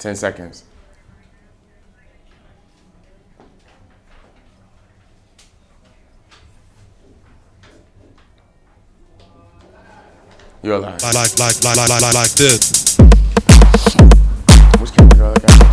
10 seconds. You're alive. Like this. Which camera do I look at?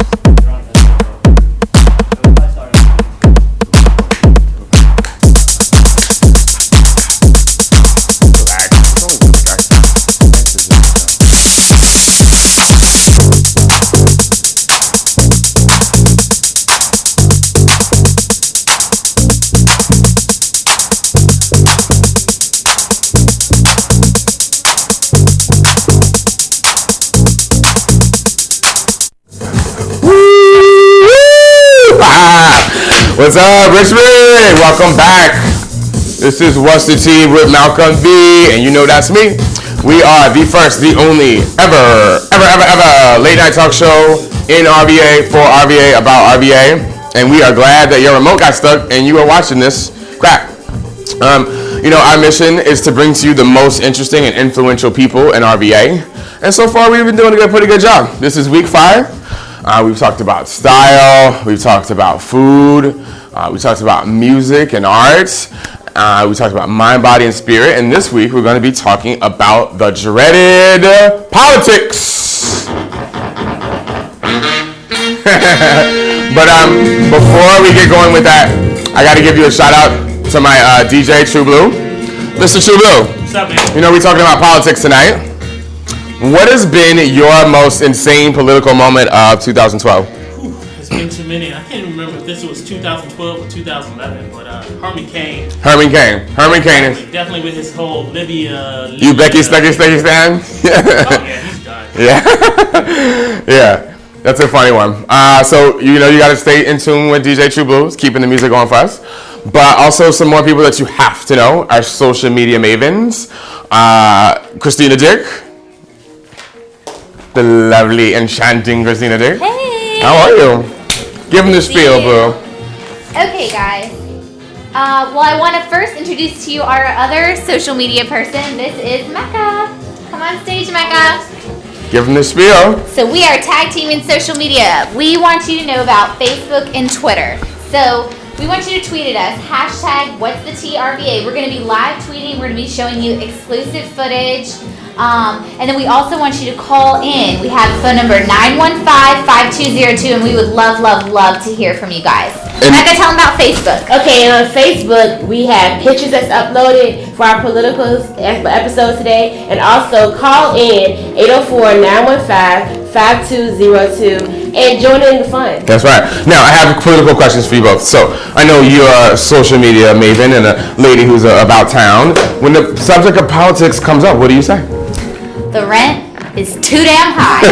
What's up, Richmond? Welcome back. This is What's the Tea with Malcolm B, and you know that's me. We are the first, the only, ever late night talk show in RVA, for RVA, about RVA, and we are glad that your remote got stuck and you are watching this crap. Our mission is to bring to you the most interesting and influential people in RVA, and so far we've been doing a pretty good job. This is week 5. We've talked about style, we've talked about food, we talked about music and arts, we talked about mind, body, and spirit, and this week we're going to be talking about the dreaded politics. But before we get going with that, I got to give you a shout out to my DJ, True Blue. Mr. True Blue. What's up, man? You know, we're talking about politics tonight. What has been your most insane political moment of 2012? It's been too many. I can't even remember if this was 2012 or 2011, but Herman Cain. Herman Cain. Definitely with his whole Libya. You Becky Stucky stand? Oh, yeah, he's done. Yeah. Yeah. That's a funny one. So, you got to stay in tune with DJ True Blues, keeping the music going for us. But also some more people that you have to know, our social media mavens. Christina Dick. The lovely, enchanting Christina Dick. Hey! How are you? Give them the spiel, boo. Okay, guys. Well, I want to first introduce to you our other social media person. This is Mecca. Come on stage, Mecca. Give them the spiel. So we are tag team in social media. We want you to know about Facebook and Twitter. So we want you to tweet at us, hashtag What's the TRVA. We're going to be live tweeting. We're going to be showing you exclusive footage. And then we also want you to call in. We have phone number 915-5202, and we would love to hear from you guys. Mecca, tell them about Facebook. Okay, and on Facebook, we have pictures that's uploaded for our political episode today, and also call in 804-915-5202 and join in the fun. That's right. Now, I have political questions for you both. So, I know you're a social media maven and a lady who's about town. When the subject of politics comes up, what do you say? The rent is too damn high.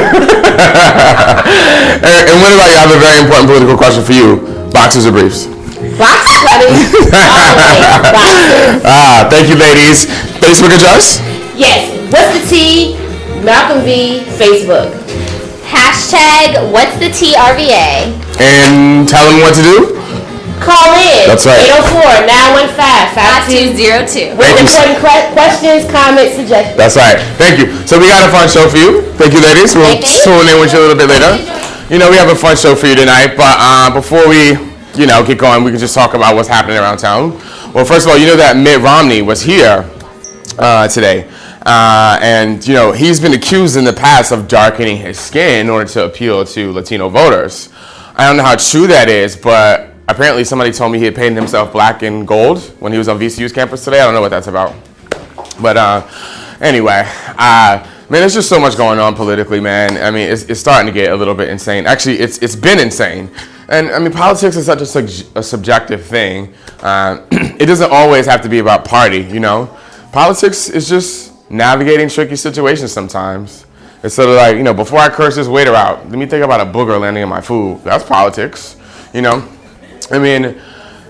And what about you? I have a very important political question for you. Boxers or briefs? Boxers, buddy. Boxers. Thank you, ladies. Facebook address? Yes. What's the T? Malcolm V. Facebook. Hashtag What's the TRVA. And tell them what to do? Call in. That's right. 804-915-5202. With Thank you. important questions, comments, suggestions. That's right. Thank you. So we got a fun show for you. Thank you, ladies. We'll tune in with you a little bit later. We have a fun show for you tonight. But before we, get going, we can just talk about what's happening around town. Well, first of all, you know that Mitt Romney was here today. And he's been accused in the past of darkening his skin in order to appeal to Latino voters. I don't know how true that is, but apparently somebody told me he had painted himself black and gold when he was on VCU's campus today. I don't know what that's about. But anyway, man, there's just so much going on politically, man. I mean, it's starting to get a little bit insane. Actually, it's been insane. And I mean, politics is such a subjective thing. It doesn't always have to be about party, Politics is just navigating tricky situations sometimes. It's sort of like, before I curse this waiter out, let me think about a booger landing in my food. That's politics, I mean,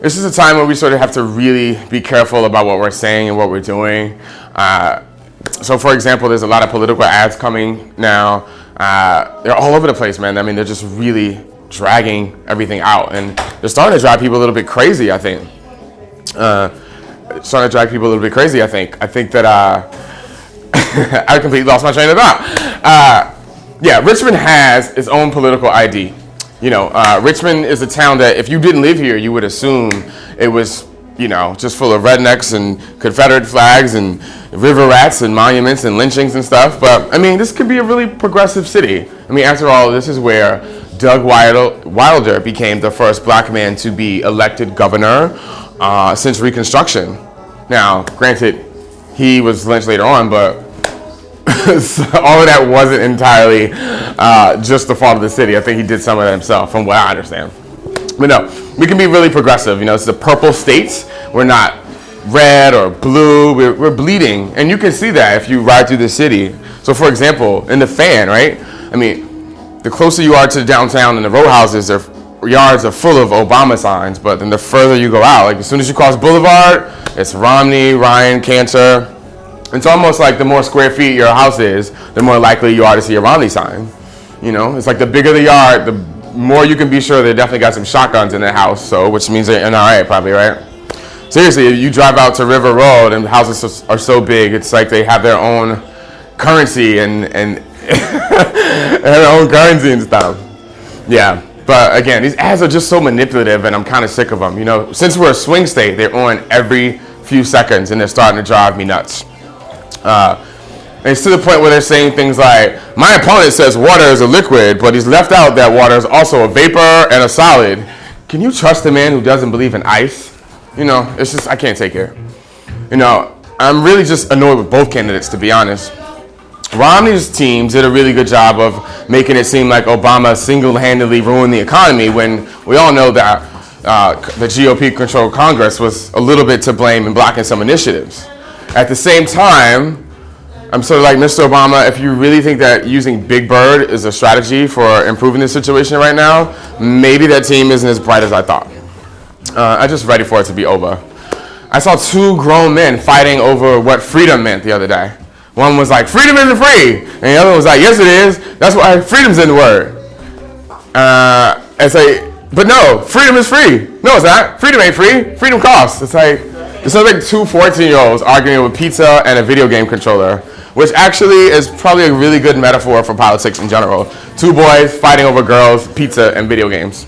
this is a time where we sort of have to really be careful about what we're saying and what we're doing. So, for example, there's a lot of political ads coming now. They're all over the place, man. I mean, they're just really dragging everything out. And they're starting to drive people a little bit crazy, I think. I think that I completely lost my train of thought. Yeah, Richmond has its own political ID. You know, Richmond is a town that if you didn't live here, you would assume it was, you know, just full of rednecks and Confederate flags and river rats and monuments and lynchings and stuff. But, I mean, this could be a really progressive city. I mean, after all, this is where Doug Wilder became the first black man to be elected governor since Reconstruction. Now, granted, he was lynched later on, but all of that wasn't entirely just the fault of the city. I think he did some of that himself, from what I understand. But no, we can be really progressive. You know, it's the purple states. We're not red or blue. We're bleeding. And you can see that if you ride through the city. So, for example, in the Fan, right? I mean, the closer you are to downtown and the row houses, their yards are full of Obama signs. But then the further you go out, like as soon as you cross Boulevard, it's Romney, Ryan, Cantor. It's almost like the more square feet your house is, the more likely you are to see a Romney sign. You know, it's like the bigger the yard, the more you can be sure they definitely got some shotguns in their house, so which means they're NRA probably, right? Seriously, if you drive out to River Road and the houses are so big, it's like they have their own currency and their own currency and stuff. Yeah, but again, these ads are just so manipulative, and I'm kind of sick of them. You know, since we're a swing state, they're on every few seconds, and they're starting to drive me nuts. And it's to the point where they're saying things like, my opponent says water is a liquid, but he's left out that water is also a vapor and a solid. Can you trust a man who doesn't believe in ice? You know, it's just, I can't take it. You know, I'm really just annoyed with both candidates, to be honest. Romney's team did a really good job of making it seem like Obama single-handedly ruined the economy, when we all know that the GOP-controlled Congress was a little bit to blame in blocking some initiatives. At the same time, I'm sort of like, Mr. Obama, if you really think that using Big Bird is a strategy for improving the situation right now, maybe that team isn't as bright as I thought. I'm just ready for it to be over. I saw two grown men fighting over what freedom meant the other day. One was like, freedom isn't free. And the other was like, yes it is. That's why freedom's in the word. It's like, but no, freedom is free. No, it's not. Freedom ain't free. Freedom costs. It sounds like two 14-year-olds arguing with pizza and a video game controller, which actually is probably a really good metaphor for politics in general. Two boys fighting over girls, pizza, and video games.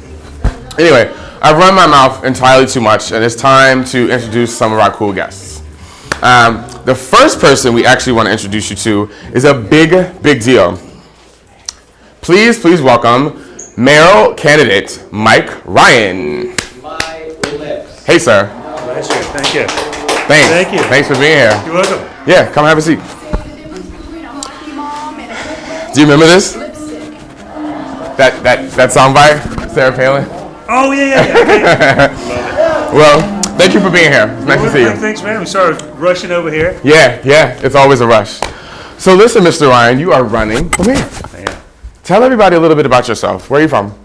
Anyway, I've run my mouth entirely too much, and it's time to introduce some of our cool guests. The first person we actually want to introduce you to is a big deal. Please welcome mayoral candidate Mike Ryan. My lips. Hey, sir. Thank you. Thank you. Thanks for being here. You're welcome. Yeah, come have a seat. Do you remember this? That soundbite, Sarah Palin? Oh, yeah. Well, thank you for being here. It's nice to see you. Thanks, man. We started rushing over here. Yeah, it's always a rush. So listen, Mr. Ryan, you are running. Come here. Yeah. Tell everybody a little bit about yourself. Where are you from?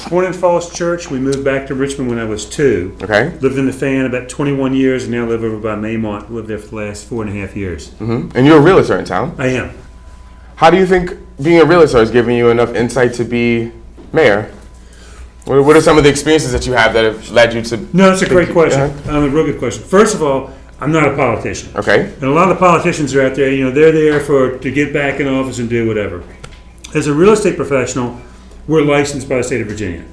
Born in Falls Church. We moved back to Richmond when I was 2. Okay. Lived in the Fan about 21 years, and now live over by Maymont. Lived there for the last 4.5 years. Mm-hmm. And you're a realtor in town. I am. How do you think being a realtor is giving you enough insight to be mayor? What are some of the experiences that you have that have led you to... No, that's a great question. A real good question. First of all, I'm not a politician. Okay. And a lot of the politicians are out there, they're there to get back in office and do whatever. As a real estate professional, we're licensed by the state of Virginia.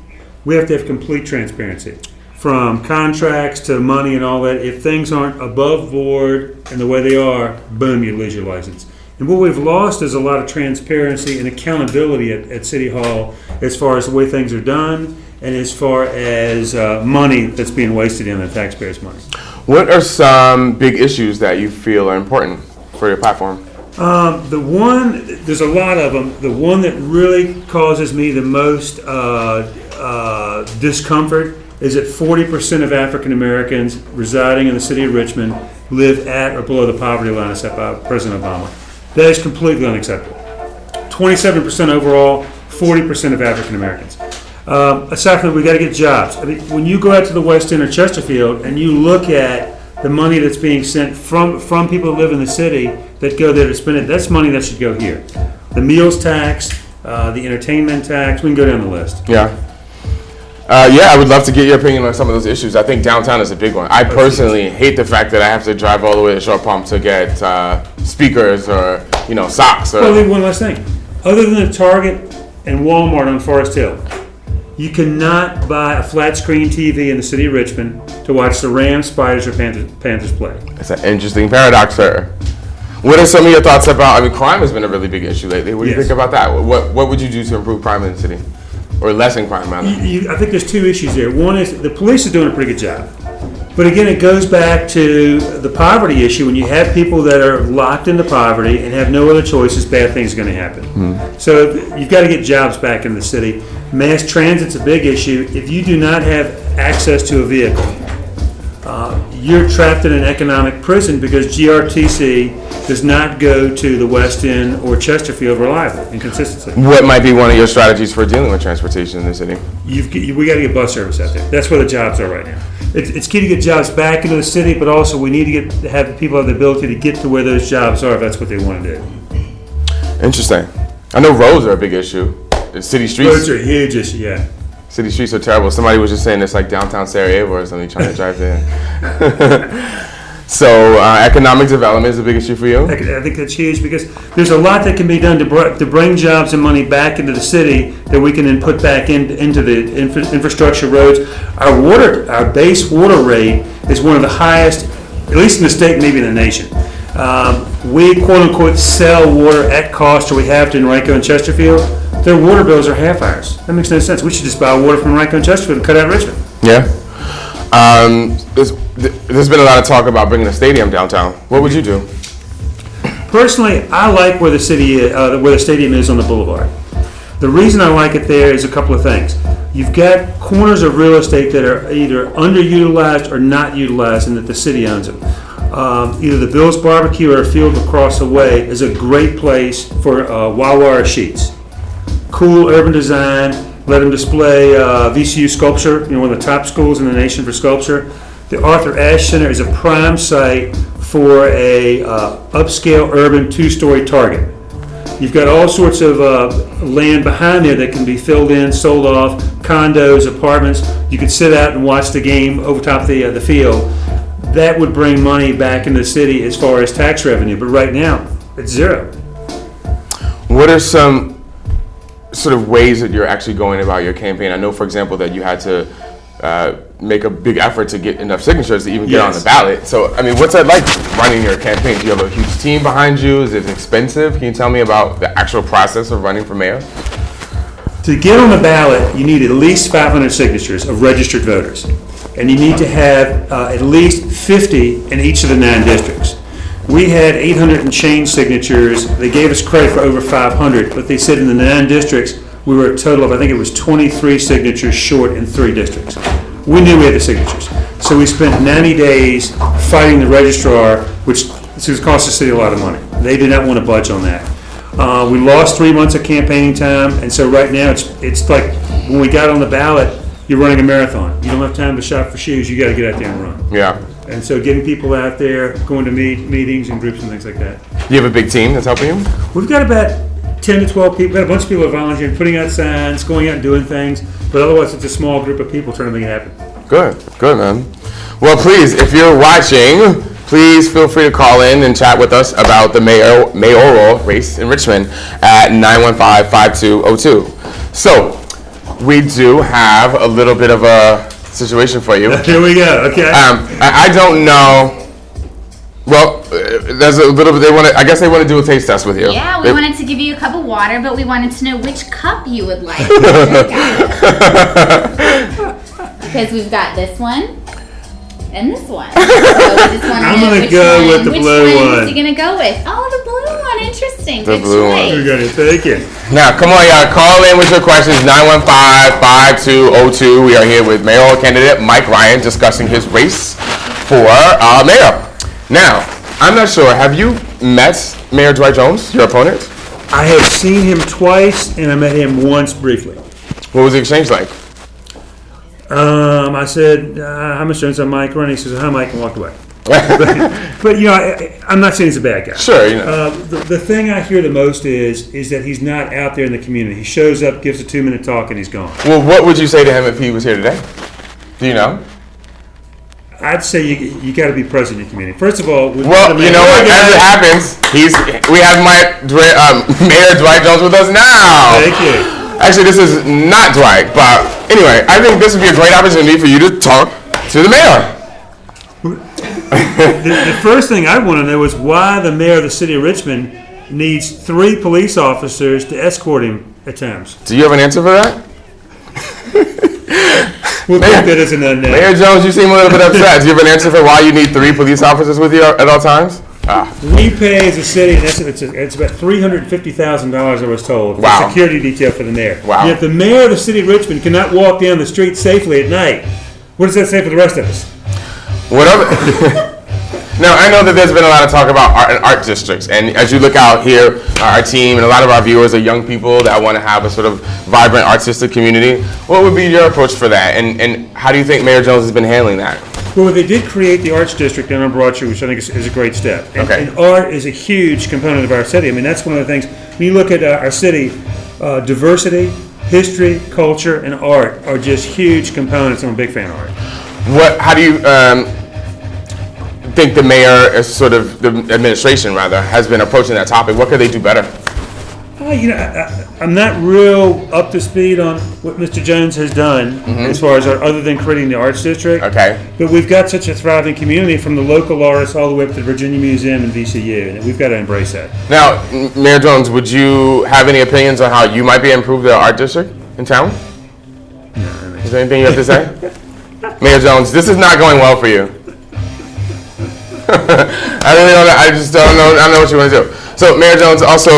We have to have complete transparency. From contracts to money and all that, if things aren't above board and the way they are, boom, you lose your license. And what we've lost is a lot of transparency and accountability at City Hall as far as the way things are done and as far as money that's being wasted in the taxpayers' money. What are some big issues that you feel are important for your platform? There's a lot of them. The one that really causes me the most discomfort is that 40% of African Americans residing in the city of Richmond live at or below the poverty line set by President Obama. That is completely unacceptable. 27% overall, 40% of African Americans. Aside from that, we got to get jobs. I mean, when you go out to the West End or Chesterfield and you look at the money that's being sent from people who live in the city that go there to spend it, that's money that should go here. The meals tax, the entertainment tax, we can go down the list. Yeah. I would love to get your opinion on some of those issues. I think downtown is a big one. I personally hate the fact that I have to drive all the way to Short Pump to get speakers or socks. Well, one last thing. Other than the Target and Walmart on Forest Hill, you cannot buy a flat screen TV in the city of Richmond to watch the Rams, Spiders, or Panthers play. It's an interesting paradox, sir. What are some of your thoughts about, I mean, crime has been a really big issue lately. What do you Yes. think about that? What would you do to improve crime in the city? Or lessen crime, rather? I think there's two issues there. One is the police are doing a pretty good job. But again, it goes back to the poverty issue. When you have people that are locked into poverty and have no other choices, bad things are going to happen. So you've got to get jobs back in the city. Mass transit's a big issue. If you do not have access to a vehicle, you're trapped in an economic prison because GRTC does not go to the West End or Chesterfield reliably and consistently. What might be one of your strategies for dealing with transportation in the city? We got to get bus service out there. That's where the jobs are right now. It's key to get jobs back into the city, but also we need to have the people have the ability to get to where those jobs are if that's what they want to do. Interesting. I know roads are a big issue. The city streets. Roads are huge issue, yeah. City streets are terrible. Somebody was just saying it's like downtown Sarajevo or something, trying to drive there. So economic development is a big issue for you? I think that's huge because there's a lot that can be done to bring jobs and money back into the city that we can then put back into the infrastructure, roads. Our base water rate is one of the highest, at least in the state, maybe in the nation. We quote unquote sell water at cost, or we have to in Rico and Chesterfield. Their water bills are half ours. That makes no sense. We should just buy water from Rico and Chesterfield and cut out Richmond. Yeah. There's been a lot of talk about bringing a stadium downtown. What would you do? Personally, I like where the stadium is on the boulevard. The reason I like it there is a couple of things. You've got corners of real estate that are either underutilized or not utilized, and that the city owns them. Either the Bill's Barbecue or a field across the way is a great place for Wawa sheets. Cool urban design. Let them display VCU sculpture, one of the top schools in the nation for sculpture. The Arthur Ashe Center is a prime site for a upscale urban two-story Target. You've got all sorts of land behind there that can be filled in, sold off, condos, apartments. You could sit out and watch the game over top the field. That would bring money back into the city as far as tax revenue, but right now, it's zero. What are some sort of ways that you're actually going about your campaign? I know, for example, that you had to make a big effort to get enough signatures to even get on the ballot. So, I mean, what's that like running your campaign? Do you have a huge team behind you? Is it expensive? Can you tell me about the actual process of running for mayor? To get on the ballot, you need at least 500 signatures of registered voters. And you need to have at least 50 in each of the 9 districts. We had 800 and change signatures. They gave us credit for over 500, but they said in the 9 districts, we were a total of, I think it was 23 signatures short in 3 districts. We knew we had the signatures. So we spent 90 days fighting the registrar, which cost the city a lot of money. They did not want to budge on that. We lost 3 months of campaigning time, and so right now it's like when we got on the ballot, you're running a marathon. You don't have time to shop for shoes. You got to get out there and run. Yeah. And so getting people out there, going to meetings and groups and things like that. You have a big team that's helping you? We've got about 10 to 12 people. We've got a bunch of people that are volunteering, putting out signs, going out and doing things. But otherwise, it's a small group of people trying to make it happen. Good, man. Well, please, if you're watching, please feel free to call in and chat with us about the mayoral race in Richmond at 915-5202. So, we do have a little bit of a situation for you. Here we go. Okay. I don't know. Well, there's a little bit. I guess they want to do a taste test with you. Yeah, we wanted to give you a cup of water, but we wanted to know which cup you would like. Because we've got this one and this one. So we just want to I'm know gonna which go one. with the which blue one. one. Is he gonna go with? Oh, the blue one. Interesting. The Good blue one. choice. We're going to take it. Now, come on, y'all. Call in with your questions, 915-5202. We are here with mayoral candidate Mike Ryan discussing his race for mayor. Now, I'm not sure. Have you met Mayor Dwight Jones, your opponent? I have seen him twice, and I met him once briefly. What was the exchange like? I said, "Hi, Mr. Jones. I'm Mike Ryan." He says, "Hi, Mike," and walked away. But I'm not saying he's a bad guy. Sure, The thing I hear the most is that he's not out there in the community. He shows up, gives a 2-minute talk, and he's gone. Well, what would you say to him if he was here today? Do you know? I'd say you got to be present in your community. First of all, Well, you know what? As it happens, we have Mayor Dwight Jones with us now. Thank you. Actually, this is not Dwight, but anyway, I think this would be a great opportunity for you to talk to the mayor. The first thing I want to know is why the mayor of the city of Richmond needs 3 police officers to escort him at times. Do you have an answer for that? We'll take that as an unknown. Mayor Jones, you seem a little bit upset. Do you have an answer for why you need 3 police officers with you at all times? We pay as a city, and it's about $350,000, I was told, for Wow. security detail for the mayor. Wow. Yet the mayor of the city of Richmond cannot walk down the street safely at night. What does that say for the rest of us? Whatever. Now, I know that there's been a lot of talk about art districts, and as you look out here, our team and a lot of our viewers are young people that want to have a sort of vibrant artistic community. What would be your approach for that, and how do you think Mayor Jones has been handling that? Well, they did create the Arts District down on Broad Street, which I think is a great step. Okay. And art is a huge component of our city. I mean, that's one of the things, when you look at our city, diversity, history, culture, and art are just huge components. I'm a big fan of art. How do you think the mayor, is sort of the administration rather, has been approaching that topic? What could they do better? I'm not real up to speed on what Mr. Jones has done as far as other than creating the Arts District. Okay. But we've got such a thriving community from the local artists all the way up to the Virginia Museum and VCU, and we've got to embrace that. Now, Mayor Jones, would you have any opinions on how you might be able to improve the art district in town? No. Is there anything you have to say? Mayor Jones, this is not going well for you. I really don't know. I just don't know. I don't know what you want to do. So, Mayor Jones, also,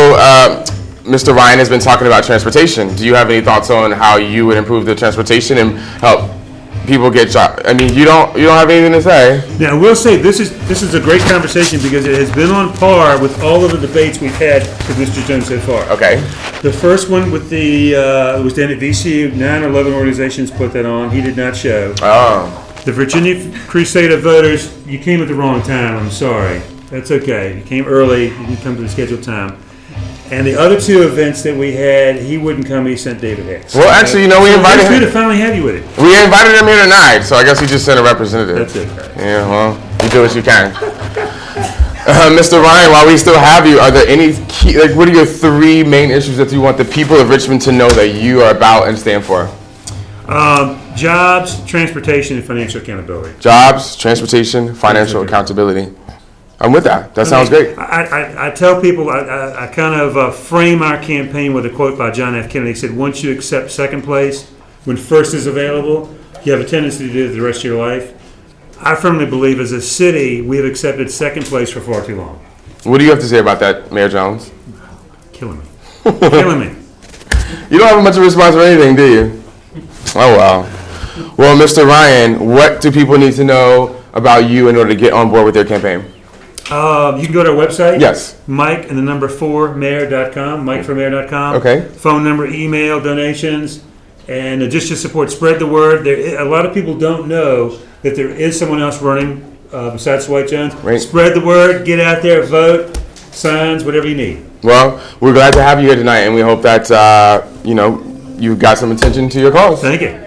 Mr. Ryan has been talking about transportation. Do you have any thoughts on how you would improve the transportation and help people get jobs? I mean, you don't have anything to say. Now, we'll say this is a great conversation because it has been on par with all of the debates we've had with Mr. Jones so far. Okay. The first one with the was done at VCU. 9 or 11 organizations put that on. He did not show. Oh. The Virginia Crusade of Voters, you came at the wrong time. I'm sorry. That's okay. You came early. You didn't come to the scheduled time. And the other 2 events that we had, he wouldn't come. He sent David Hicks. Well, actually, we invited It's good him. to finally have you with it. We invited him here tonight, so I guess he just sent a representative. That's it. Yeah, well, you do what you can. Mr. Ryan, while we still have you, are there any key, what are your 3 main issues that you want the people of Richmond to know that you are about and stand for? Jobs, transportation, and financial accountability. Jobs, transportation, financial accountability. I'm with that. That sounds great. I tell people, I kind of frame our campaign with a quote by John F. Kennedy. He said, once you accept second place, when first is available, you have a tendency to do it the rest of your life. I firmly believe as a city, we have accepted second place for far too long. What do you have to say about that, Mayor Jones? Killing me. Killing me. You don't have much of a response for anything, do you? Oh, wow. Well, Mr. Ryan, what do people need to know about you in order to get on board with their campaign? You can go to our website. Yes. Mike and the number 4mayor.com, mikeformayor.com. Okay. Phone number, email, donations, and just to support, spread the word. A lot of people don't know that there is someone else running besides Dwight Jones. Right. Spread the word, get out there, vote, signs, whatever you need. Well, we're glad to have you here tonight, and we hope that, you've got some attention to your cause. Thank you.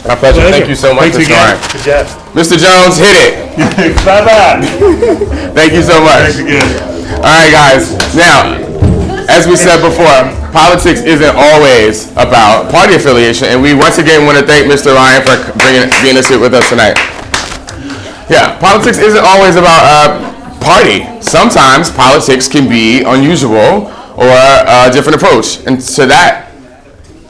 My pleasure. Thank you so much, Thanks Mr. again. Ryan. Good job. Mr. Jones, hit it. Bye-bye. Thank you so much. Thanks again. All right, guys. Now, as we said before, politics isn't always about party affiliation, and we once again want to thank Mr. Ryan for being us here with us tonight. Yeah, politics isn't always about party. Sometimes politics can be unusual or a different approach, and to that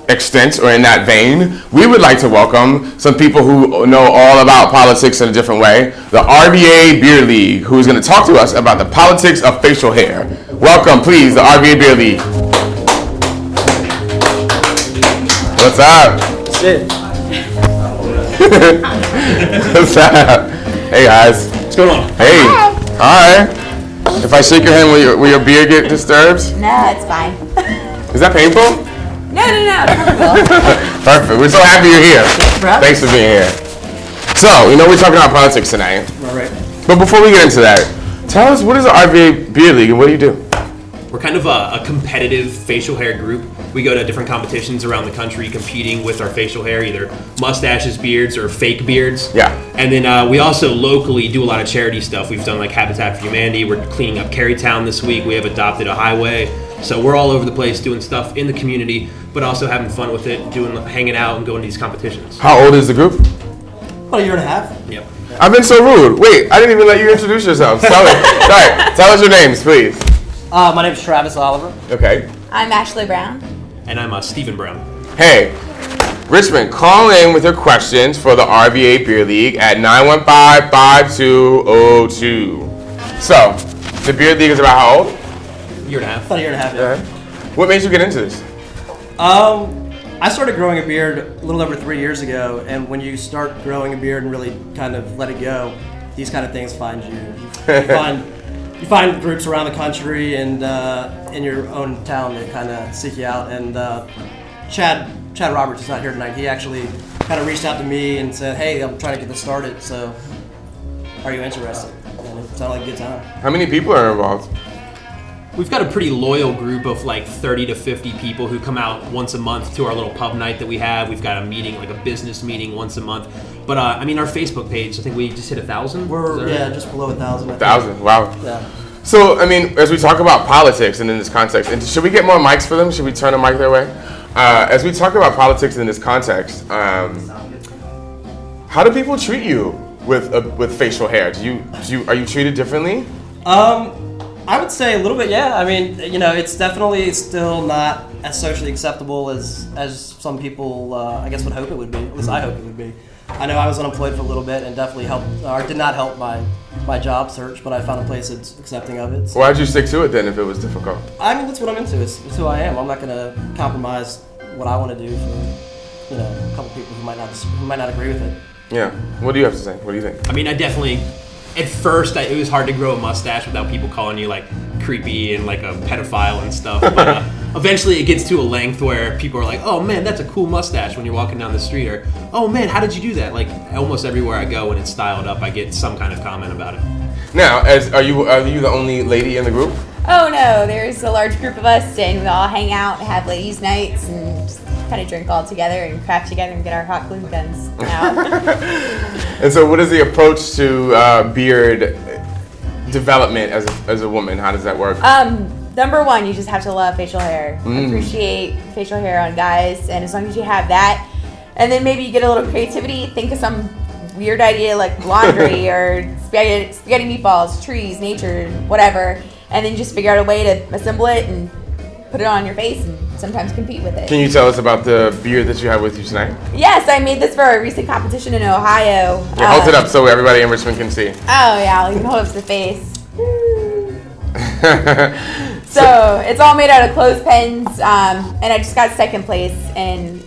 extent, or in that vein, we would like to welcome some people who know all about politics in a different way. The RVA Beer League, who's going to talk to us about the politics of facial hair. Welcome, please, the RVA Beer League. What's up? Shit. What's up? Hey, guys. What's going on? Hey. Hi. If I shake your hand, will your beard get disturbed? No, it's fine. Is that painful? No, comfortable. Perfect. We're so happy you're here. Bro. Thanks for being here. So, we're talking about politics tonight. All right. But before we get into that, tell us, what is the RVA Beer League and what do you do? We're kind of a competitive facial hair group. we go to different competitions around the country competing with our facial hair, either mustaches, beards, or fake beards. Yeah. And then we also locally do a lot of charity stuff. We've done like Habitat for Humanity. We're cleaning up Carytown this week. We have adopted a highway. So we're all over the place doing stuff in the community, but also having fun with it, hanging out and going to these competitions. How old is the group? About a year and a half. Yep. I've been so rude. Wait, I didn't even let you introduce yourselves. Sorry. Tell us your names, please. My name is Travis Oliver. Okay. I'm Ashley Brown. And I'm Stephen Brown. Hey, Richmond, call in with your questions for the RVA Beer League at 915-5202. So, the Beer League is about how old? Year and a half. About a year and a half, yeah. What made you get into this? I started growing a beard a little over 3 years ago, and when you start growing a beard and really kind of let it go, these kind of things find you. You find groups around the country and in your own town that kind of seek you out. And Chad Roberts is not here tonight. He actually kind of reached out to me and said, "Hey, I'm trying to get this started. So, are you interested?" And it sounded like a good time. How many people are involved? We've got a pretty loyal group of like 30 to 50 people who come out once a month to our little pub night that we have. We've got a meeting, like a business meeting once a month. But I mean, our Facebook page, I think we just hit 1,000. We're just below 1,000. 1,000, wow. Yeah. So, I mean, as we talk about politics and in this context, and should we get more mics for them? Should we turn a mic their way? As we talk about politics in this context, how do people treat you with facial hair? Are you treated differently? I would say a little bit, yeah. I mean, it's definitely still not as socially acceptable as some people, I guess, would hope it would be. At least I hope it would be. I know I was unemployed for a little bit and definitely did not help my job search, but I found a place that's accepting of it. So. Why'd you stick to it then if it was difficult? I mean, that's what I'm into. It's who I am. I'm not going to compromise what I want to do for, a couple people who might not agree with it. Yeah. What do you have to say? What do you think? I mean, at first, it was hard to grow a mustache without people calling you like creepy and like a pedophile and stuff. But eventually, it gets to a length where people are like, "Oh man, that's a cool mustache" when you're walking down the street, or "Oh man, how did you do that?" Like almost everywhere I go when it's styled up, I get some kind of comment about it. Now, are you the only lady in the group? Oh no, there's a large group of us, and we all hang out and have ladies' nights and just kind of drink all together and craft together and get our hot glue guns out. And so, what is the approach to beard development as a woman? How does that work? Number one, you just have to love facial hair. Appreciate facial hair on guys, and as long as you have that, and then maybe you get a little creativity, think of some weird idea like laundry or spaghetti meatballs, trees, nature, whatever, and then just figure out a way to assemble it and put it on your face and sometimes compete with it. Can you tell us about the beard that you have with you tonight? Yes, I made this for a recent competition in Ohio. Yeah, hold it up so everybody in Richmond can see. Oh yeah, I'll even hold up to the face. So it's all made out of clothespins, and I just got second place in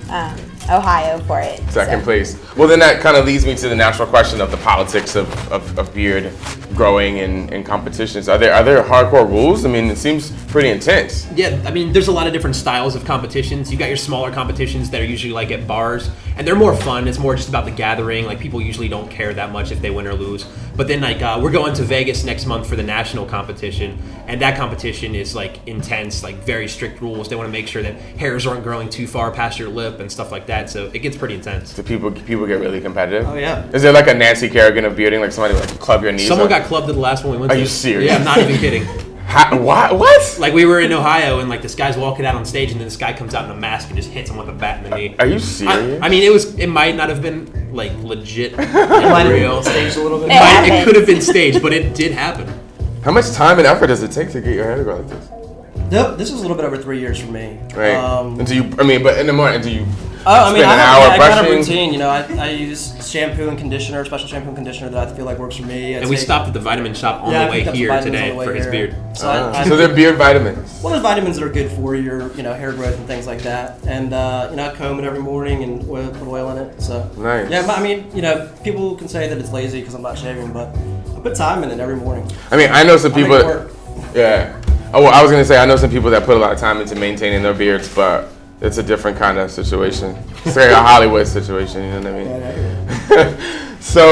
Ohio for it. Second place. Well, then that kind of leads me to the natural question of the politics of beard growing in competitions. Are there hardcore rules? I mean, it seems pretty intense. Yeah, I mean, there's a lot of different styles of competitions. You got your smaller competitions that are usually like at bars, and they're more fun. It's more just about the gathering. Like people usually don't care that much if they win or lose. But then like we're going to Vegas next month for the national competition, and that competition is like intense, like very strict rules. They want to make sure that hairs aren't growing too far past your lip and stuff like that. So it gets pretty intense. Do people get really competitive? Oh yeah. Is there like a Nancy Kerrigan of bearding, like somebody like club your knees? Someone got clubbed at the last one we went to. Are you serious? Yeah, I'm not even kidding. What? Like we were in Ohio and like this guy's walking out on stage and then this guy comes out in a mask and just hits him with a bat in the knee. Are you serious? I mean, it might not have been like legit Might have real. been staged a little bit. It could have been staged, but it did happen. How much time and effort does it take to get your hair to grow like this? Nope, this was a little bit over 3 years for me. Right. And do you? I mean, but in the morning, do you? I mean, spend an I hour got a brushing? routine. I use shampoo and conditioner, special shampoo and conditioner that I feel like works for me. And we stopped at the vitamin shop on Yeah, I the way picked up some here vitamins today on the way for his here. beard. So So they're beard vitamins. well, there's vitamins that are good for your, hair growth and things like that. And I comb it every morning and put oil in it. So Nice. yeah, but I mean, people can say that it's lazy because I'm not shaving, but I put time in it every morning. I mean, I know some I make people. it work. Yeah. Oh, well, I was gonna say I know some people that put a lot of time into maintaining their beards, but it's a different kind of situation. It's like a Hollywood situation, you know what I mean? So,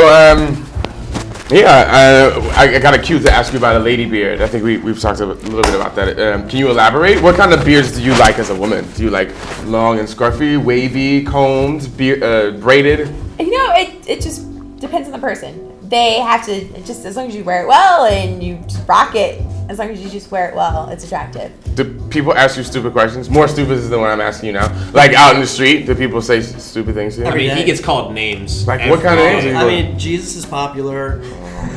Yeah, I got accused to ask you about a lady beard. I think we've talked a little bit about that. Can you elaborate? What kind of beards do you like as a woman? Do you like long and scruffy, wavy, combed, braided? It just depends on the person. They have to, just as long as you wear it well and you just rock it, as long as you just wear it well, it's attractive. Do people ask you stupid questions? More stupid than what I'm asking you now. Like out in the street, do people say stupid things to you? I mean, he gets called names. Like what kind of names? I mean, Jesus is popular.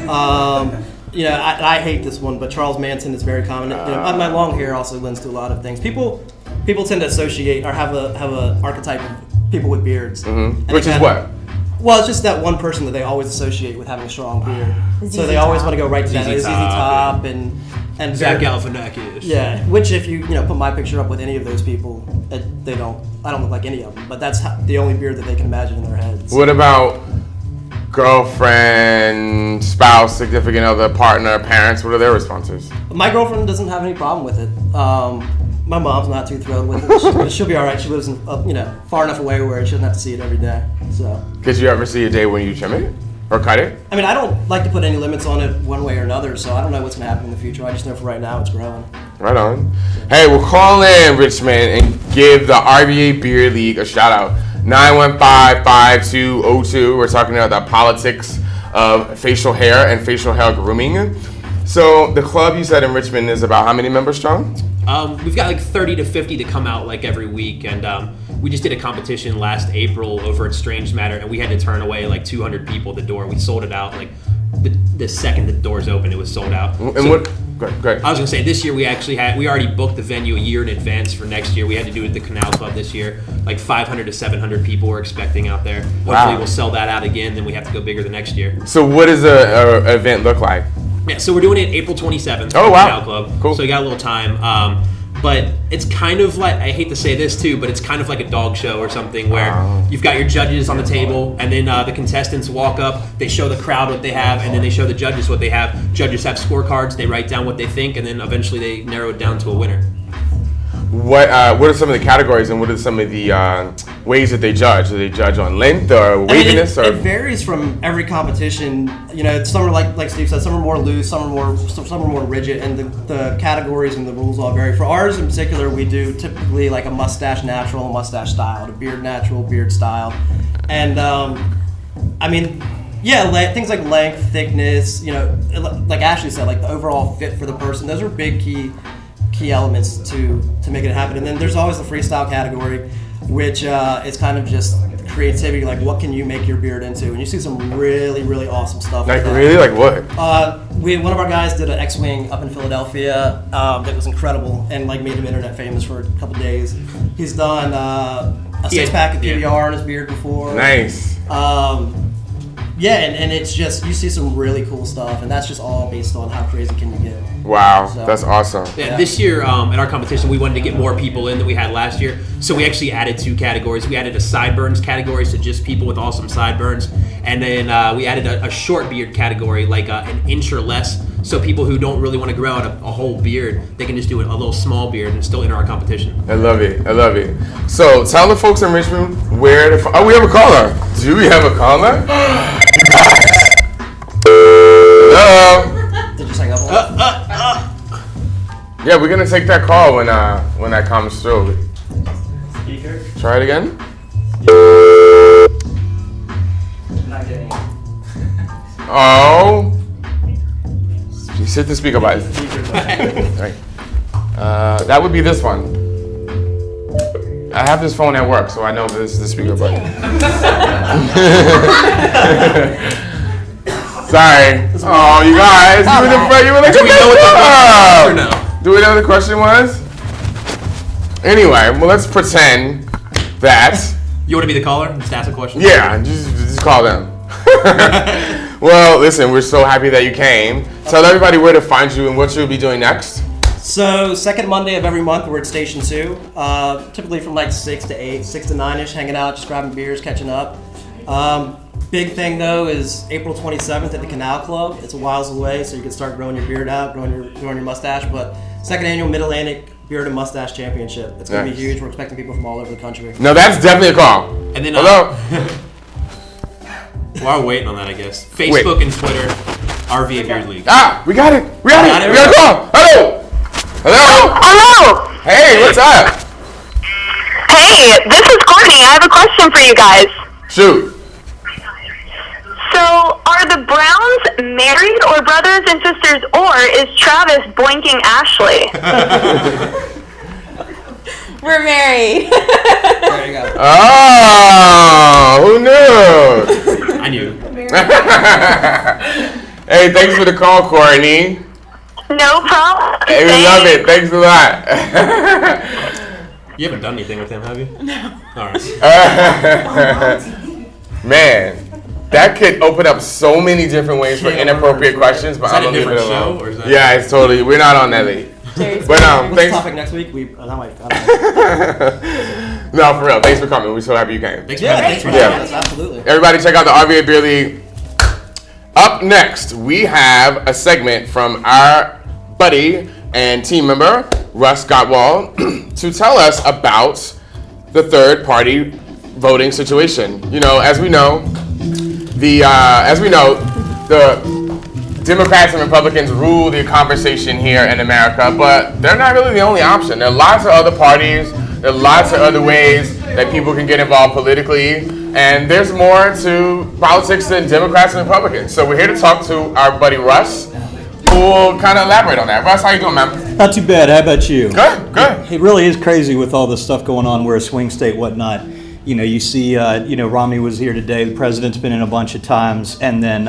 I hate this one, but Charles Manson is very common. My long hair also lends to a lot of things. People tend to associate or have a archetype of people with beards. Mm-hmm. Which is what? Well, it's just that one person that they always associate with having a strong beard. So they always want to go right to that. ZZ Top and Zach Galifianakis. Yeah, which if you put my picture up with any of those people, I don't look like any of them. But that's the only beard that they can imagine in their heads. What about girlfriend, spouse, significant other, partner, parents? What are their responses? My girlfriend doesn't have any problem with it. My mom's not too thrilled with it. She'll be all right. She lives in, far enough away where she doesn't have to see it every day. So. Did you ever see a day when you trim it or cut it? I mean, I don't like to put any limits on it one way or another, so I don't know what's going to happen in the future. I just know for right now it's growing. Right on. Hey, we'll call in Richmond and give the RVA Beard League a shout out. 915-5202. We're talking about the politics of facial hair and facial hair grooming. So the club you said in Richmond is about how many members strong? We've got like 30 to 50 to come out like every week, and we just did a competition last April over at Strange Matter, and we had to turn away like 200 people at the door. We sold it out like the second the doors opened, it was sold out. And so, what? Go ahead. I was gonna say this year we already booked the venue a year in advance for next year. We had to do it at the Canal Club this year. Like 500 to 700 people we're expecting out there. Hopefully Wow. we'll sell that out again. Then we have to go bigger the next year. So what does a event look like? Yeah, so we're doing it April 27th. Oh, at the wow. Canal Club. Cool. So we got a little time. But it's kind of like, I hate to say this too, but it's kind of like a dog show or something where you've got your judges on the table, and then the contestants walk up, they show the crowd what they have, and then they show the judges what they have. Judges have scorecards, they write down what they think, and then eventually they narrow it down to a winner. What are some of the categories, and what are some of the ways that they judge? Do they judge on length or waviness? It varies from every competition. Some are like Steve said, some are more loose, some are more rigid, and the categories and the rules all vary. For ours in particular, we do typically like a mustache natural, a mustache style, a beard natural, beard style, and things like length, thickness. Like Ashley said, like the overall fit for the person. Those are big key elements to make it happen. And then there's always the freestyle category, which is kind of just creativity, like what can you make your beard into? And you see some really, really awesome stuff. Like really? Like what? One of our guys did an X-Wing up in Philadelphia that was incredible and like made him internet famous for a couple days. He's done a six-pack of PBR on his beard before. Nice. And it's just, you see some really cool stuff, and that's just all based on how crazy can you get. Wow, that's awesome. Yeah, this year at our competition, we wanted to get more people in than we had last year, so we actually added 2 categories. We added a sideburns category, so just people with awesome sideburns, and then we added a short beard category, like an inch or less, so people who don't really want to grow out a whole beard, they can just do a little small beard and still enter our competition. I love it. So tell the folks in Richmond where to. Oh, we have a caller. Do we have a caller? Hello. Did you hang up? Yeah, we're gonna take that call when that comes through. Speaker. Try it again. Not getting it. Oh. Just hit the speaker button. Right. That would be this one. I have this phone at work, so I know this is the speaker button. Sorry. Oh, you guys, you were like, Do we know what the question was or no? Do we know what the question was? Anyway, well, let's pretend that. You want to be the caller? Just ask a question? Yeah, just call them. Well, listen, we're so happy that you came. Tell everybody where to find you and what you'll be doing next. So, second Monday of every month, we're at Station 2. Typically from like 6 to 8, 6 to 9-ish, hanging out, just grabbing beers, catching up. Big thing, though, is April 27th at the Canal Club. It's a whiles away, so you can start growing your beard out, growing your mustache. But second annual Mid-Atlantic Beard and Mustache Championship. It's going to be huge. We're expecting people from all over the country. No, that's definitely a call. And then, hello? While we're waiting on that, I guess. Facebook and Twitter. RVA Beard League. Ah, we got it. We got Got it. it. We got a call. Hello. Hello. Hello. Hey, what's up? Hey, this is Courtney. I have a question for you guys. Shoot. So, are the Browns married or brothers and sisters, or is Travis boinking Ashley? We're married. There you go. Oh, who knew? I knew. Hey, thanks for the call, Courtney. No problem. Hey, we love it. Thanks a lot. You haven't done anything with him, have you? No. All right. Man, that could open up so many different ways for inappropriate questions, but Is that I'm a gonna leave it different alone. show, or is that- Yeah, it's totally. We're not on that late. But What's the thanks. topic next week? I don't know. No, for real. Thanks for coming. We're so happy you came. Thanks for having me. Yeah. Absolutely. Everybody, check out the RVA Beer League. Up next, we have a segment from our buddy and team member Russ Gottwald to tell us about the third-party voting situation. You know, as we know, the Democrats and Republicans rule the conversation here in America, but they're not really the only option. There are lots of other parties. There are lots of other ways that people can get involved politically, and there's more to politics than Democrats and Republicans. So we're here to talk to our buddy Russ, who will kind of elaborate on that. Russ, how you doing, man? Not too bad. How about you? Good, good. It really is crazy with all the stuff going on. We're a swing state, whatnot. You know, you see, Romney was here today. The president's been in a bunch of times, and then,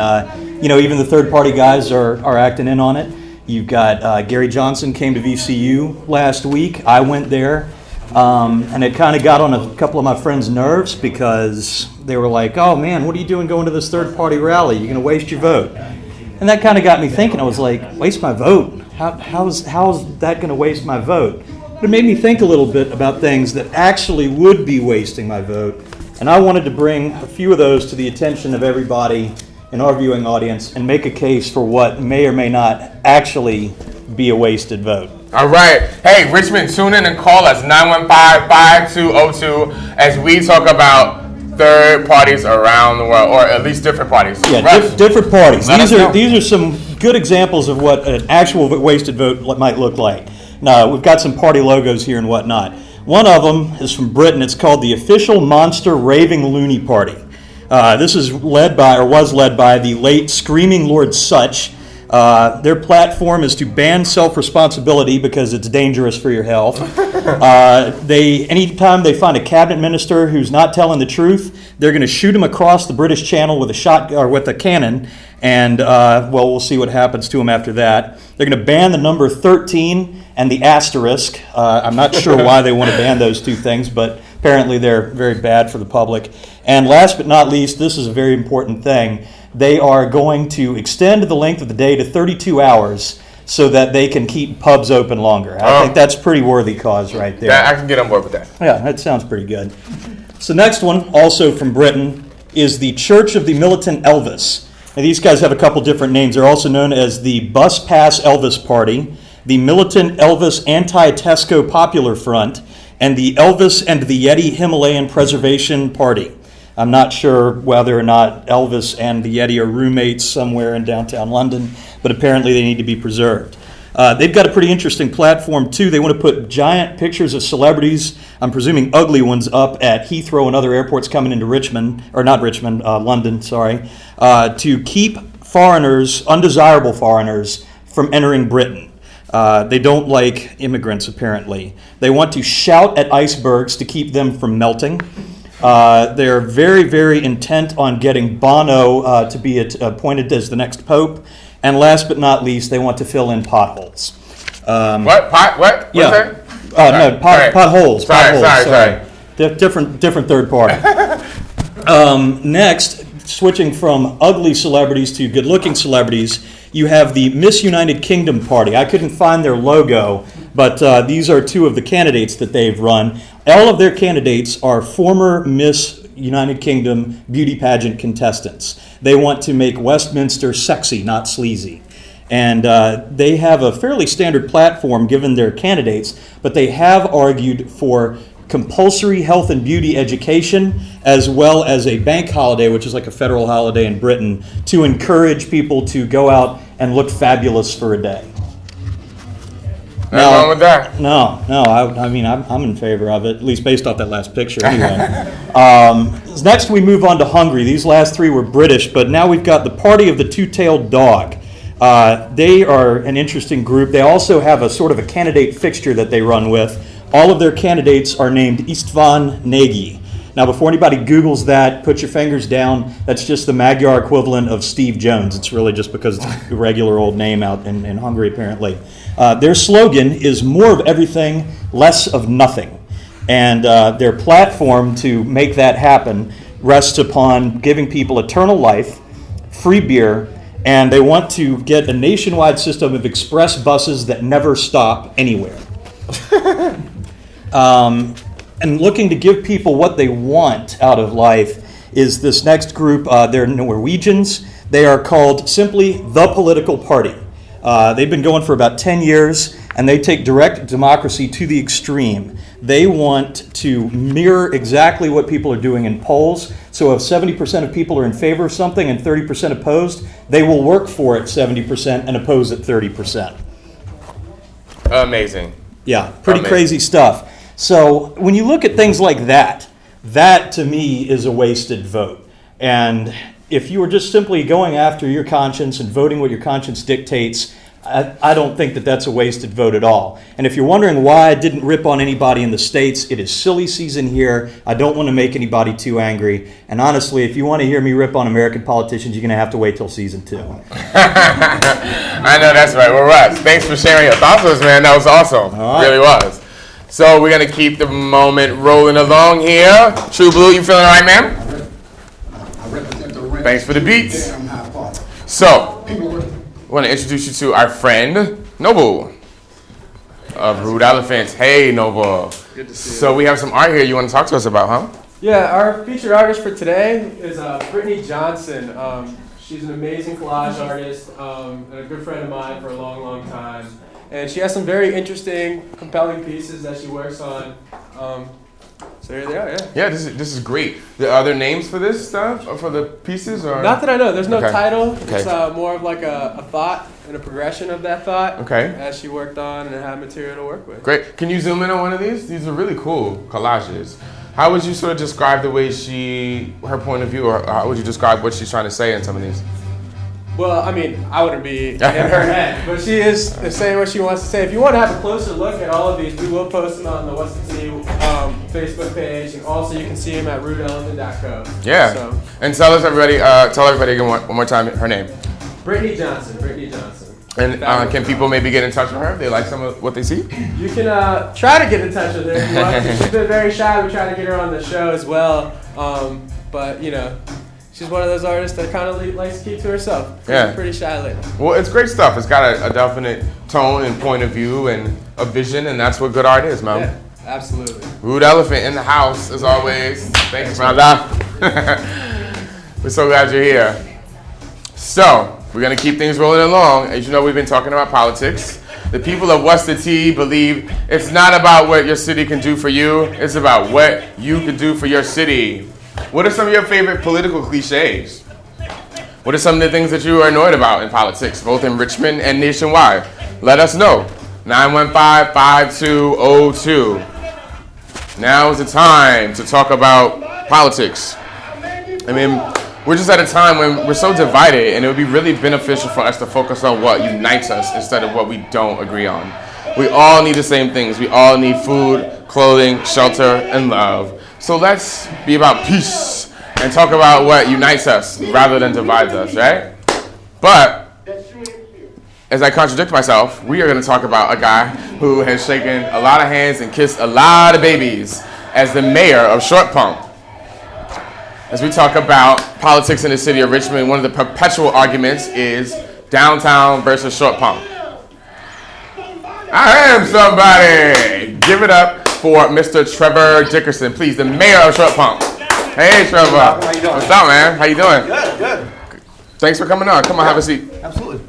even the third-party guys are acting in on it. You've got Gary Johnson came to VCU last week. I went there, and it kind of got on a couple of my friends' nerves because they were like, "Oh man, what are you doing going to this third-party rally? You're going to waste your vote." And that kind of got me thinking. I was like, waste my vote? How's that going to waste my vote? But it made me think a little bit about things that actually would be wasting my vote. And I wanted to bring a few of those to the attention of everybody in our viewing audience and make a case for what may or may not actually be a wasted vote. All right. Hey, Richmond, tune in and call us, 915-5202, as we talk about third parties around the world, or at least different parties. Yeah, Russ, different parties. let us know. These are some good examples of what an actual wasted vote might look like. Now, we've got some party logos here and whatnot. One of them is from Britain. It's called the Official Monster Raving Loony Party. This is was led by the late Screaming Lord Sutch. Their platform is to ban self-responsibility because it's dangerous for your health. Anytime they find a cabinet minister who's not telling the truth, they're going to shoot him across the British Channel with a cannon, and we'll see what happens to him after that. They're going to ban the number 13 and the asterisk. I'm not sure why they want to ban those two things, but apparently they're very bad for the public. And last but not least, this is a very important thing. They are going to extend the length of the day to 32 hours so that they can keep pubs open longer. I think that's a pretty worthy cause right there. I can get on board with that. Yeah, that sounds pretty good. So next one, also from Britain, is the Church of the Militant Elvis. Now, these guys have a couple different names. They're also known as the Bus Pass Elvis Party, the Militant Elvis Anti-Tesco Popular Front, and the Elvis and the Yeti Himalayan Preservation Party. I'm not sure whether or not Elvis and the Yeti are roommates somewhere in downtown London, but apparently they need to be preserved. They've got a pretty interesting platform, too. They want to put giant pictures of celebrities, I'm presuming ugly ones, up at Heathrow and other airports coming into London, to keep foreigners, undesirable foreigners, from entering Britain. They don't like immigrants, apparently. They want to shout at icebergs to keep them from melting. They're very, very intent on getting Bono to be appointed as the next pope. And last but not least, they want to fill in potholes. What? What? Yeah. Potholes. Sorry. Different third party. Next, switching from ugly celebrities to good-looking celebrities, you have the Miss United Kingdom Party. I couldn't find their logo, but these are two of the candidates that they've run. All of their candidates are former Miss United Kingdom beauty pageant contestants. They want to make Westminster sexy, not sleazy. And they have a fairly standard platform given their candidates, but they have argued for compulsory health and beauty education, as well as a bank holiday, which is like a federal holiday in Britain, to encourage people to go out and look fabulous for a day. Nothing wrong with that. No. I mean, I'm in favor of it, at least based off that last picture anyway. Next, we move on to Hungary. These last three were British, but now we've got the Party of the Two-Tailed Dog. They are an interesting group. They also have a sort of a candidate fixture that they run with. All of their candidates are named István Nagy. Now, before anybody Googles that, put your fingers down. That's just the Magyar equivalent of Steve Jones. It's really just because it's a regular old name out in Hungary, apparently. Their slogan is more of everything, less of nothing. And their platform to make that happen rests upon giving people eternal life, free beer, and they want to get a nationwide system of express buses that never stop anywhere. And looking to give people what they want out of life is this next group. They're Norwegians. They are called simply the Political Party. They've been going for about 10 years, and they take direct democracy to the extreme. They want to mirror exactly what people are doing in polls. So if 70% of people are in favor of something and 30% opposed, they will work for it 70% and oppose it 30%. Amazing. Yeah, pretty crazy stuff. So when you look at things like that, that to me is a wasted vote. And if you were just simply going after your conscience and voting what your conscience dictates, I don't think that that's a wasted vote at all. And if you're wondering why I didn't rip on anybody in the States, it is silly season here. I don't want to make anybody too angry. And honestly, if you want to hear me rip on American politicians, you're going to have to wait till season 2. I know, that's right. Well, Russ, thanks for sharing your thoughts with us, man. That was awesome. It really was. So we're going to keep the moment rolling along here. True Blue, you feeling all right, man? I represent the ranch. Thanks for the beats. Yeah, I'm high quality. So, I want to introduce you to our friend, Noble, of Rude Elephants. Hey, Noble. Good to see you. So we have some art here you want to talk to us about, huh? Yeah, our featured artist for today is Brittany Johnson. She's an amazing collage artist and a good friend of mine for a long, long time. And she has some very interesting, compelling pieces that she works on. So here they are, yeah. Yeah, this is great. Are there names for this stuff, or for the pieces? Or? Not that I know. There's no title. Okay. It's more of like a thought and a progression of that thought. Okay. As she worked on and had material to work with. Great. Can you zoom in on one of these? These are really cool collages. How would you sort of describe the way her point of view, or how would you describe what she's trying to say in some of these? Well, I mean, I wouldn't be in her head, but she is saying what she wants to say. If you want to have a closer look at all of these, we will post them on the What's the Tea Facebook page, and also you can see them at rudeelephant.co. Yeah. So. And tell everybody again one more time her name. Brittany Johnson. Brittany Johnson. And can people maybe get in touch with her if they like some of what they see? You can try to get in touch with her if you want to. She's been very shy. We try to get her on the show as well, but you know. She's one of those artists that kind of likes to keep to herself. Pretty shy lady. Well, it's great stuff. It's got a definite tone and point of view and a vision, and that's what good art is, man. Yeah, absolutely. Rude Elephant in the house, as always. Thanks, brother. We're so glad you're here. So, we're going to keep things rolling along. As you know, we've been talking about politics. The people of What's the Tea believe it's not about what your city can do for you. It's about what you can do for your city. What are some of your favorite political cliches? What are some of the things that you are annoyed about in politics, both in Richmond and nationwide? Let us know. 915-5202. Now is the time to talk about politics. I mean, we're just at a time when we're so divided, and it would be really beneficial for us to focus on what unites us instead of what we don't agree on. We all need the same things. We all need food, clothing, shelter, and love. So let's be about peace and talk about what unites us rather than divides us, right? But as I contradict myself, we are going to talk about a guy who has shaken a lot of hands and kissed a lot of babies as the mayor of Short Pump. As we talk about politics in the city of Richmond, one of the perpetual arguments is downtown versus Short Pump. I am somebody. Give it up for Mr. Trevor Dickerson, please, the mayor of Short Pump. Hey, Trevor. How you doing? What's up, man? How you doing? Good. Thanks for coming on. Come on, have a seat. Absolutely.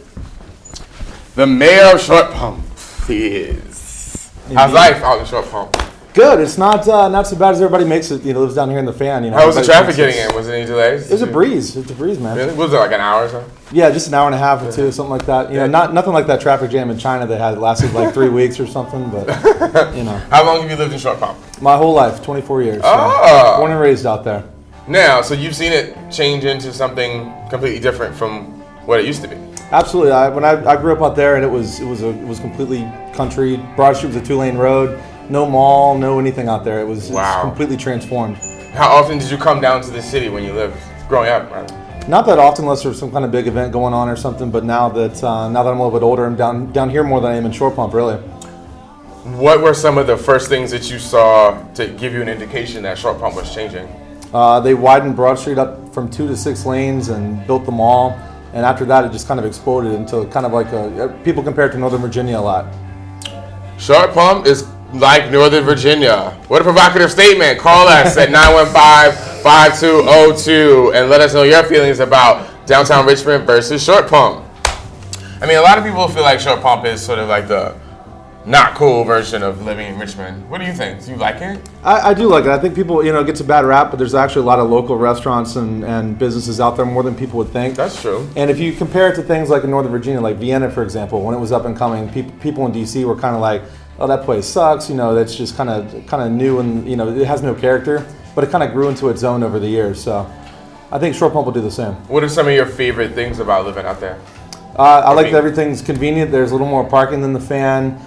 The mayor of Short Pump is. How's life out in Short Pump? Good. It's not so bad as everybody makes it. Lives down here in the fan. How was the traffic getting in? Was there any delays? It was a breeze. It's a breeze, man. Really? Was it like an hour or so? Yeah, just an hour and a half or two, something like that. Nothing like that traffic jam in China that had lasted like 3 weeks or something. But How long have you lived in Short Pump? My whole life, 24 years. Oh. Born and raised out there. Now, so you've seen it change into something completely different from what it used to be. Absolutely. When I grew up out there, and it was completely country. Broad Street was a 2-lane road. No mall, no anything out there. It's completely transformed. How often did you come down to the city when you lived growing up? Right? Not that often, unless there's some kind of big event going on or something. But now that I'm a little bit older, I'm down here more than I am in Short Pump, really. What were some of the first things that you saw to give you an indication that Short Pump was changing? They widened Broad Street up from 2 to 6 lanes and built the mall. And after that, it just kind of exploded into kind of like people compare it to Northern Virginia a lot. Short Pump is like Northern Virginia. What a provocative statement. Call us at 915-5202 and let us know your feelings about downtown Richmond versus Short Pump. I mean, a lot of people feel like Short Pump is sort of like the not cool version of living in Richmond. What do you think? Do you like it? I do like it. I think people, it gets a bad rap, but there's actually a lot of local restaurants and businesses out there more than people would think. That's true. And if you compare it to things like in Northern Virginia, like Vienna, for example, when it was up and coming, people in D.C. were kind of like, oh, that place sucks. That's just kind of new and, it has no character. But it kind of grew into its own over the years. So I think Short Pump will do the same. What are some of your favorite things about living out there? I like that everything's convenient. There's a little more parking than the fan.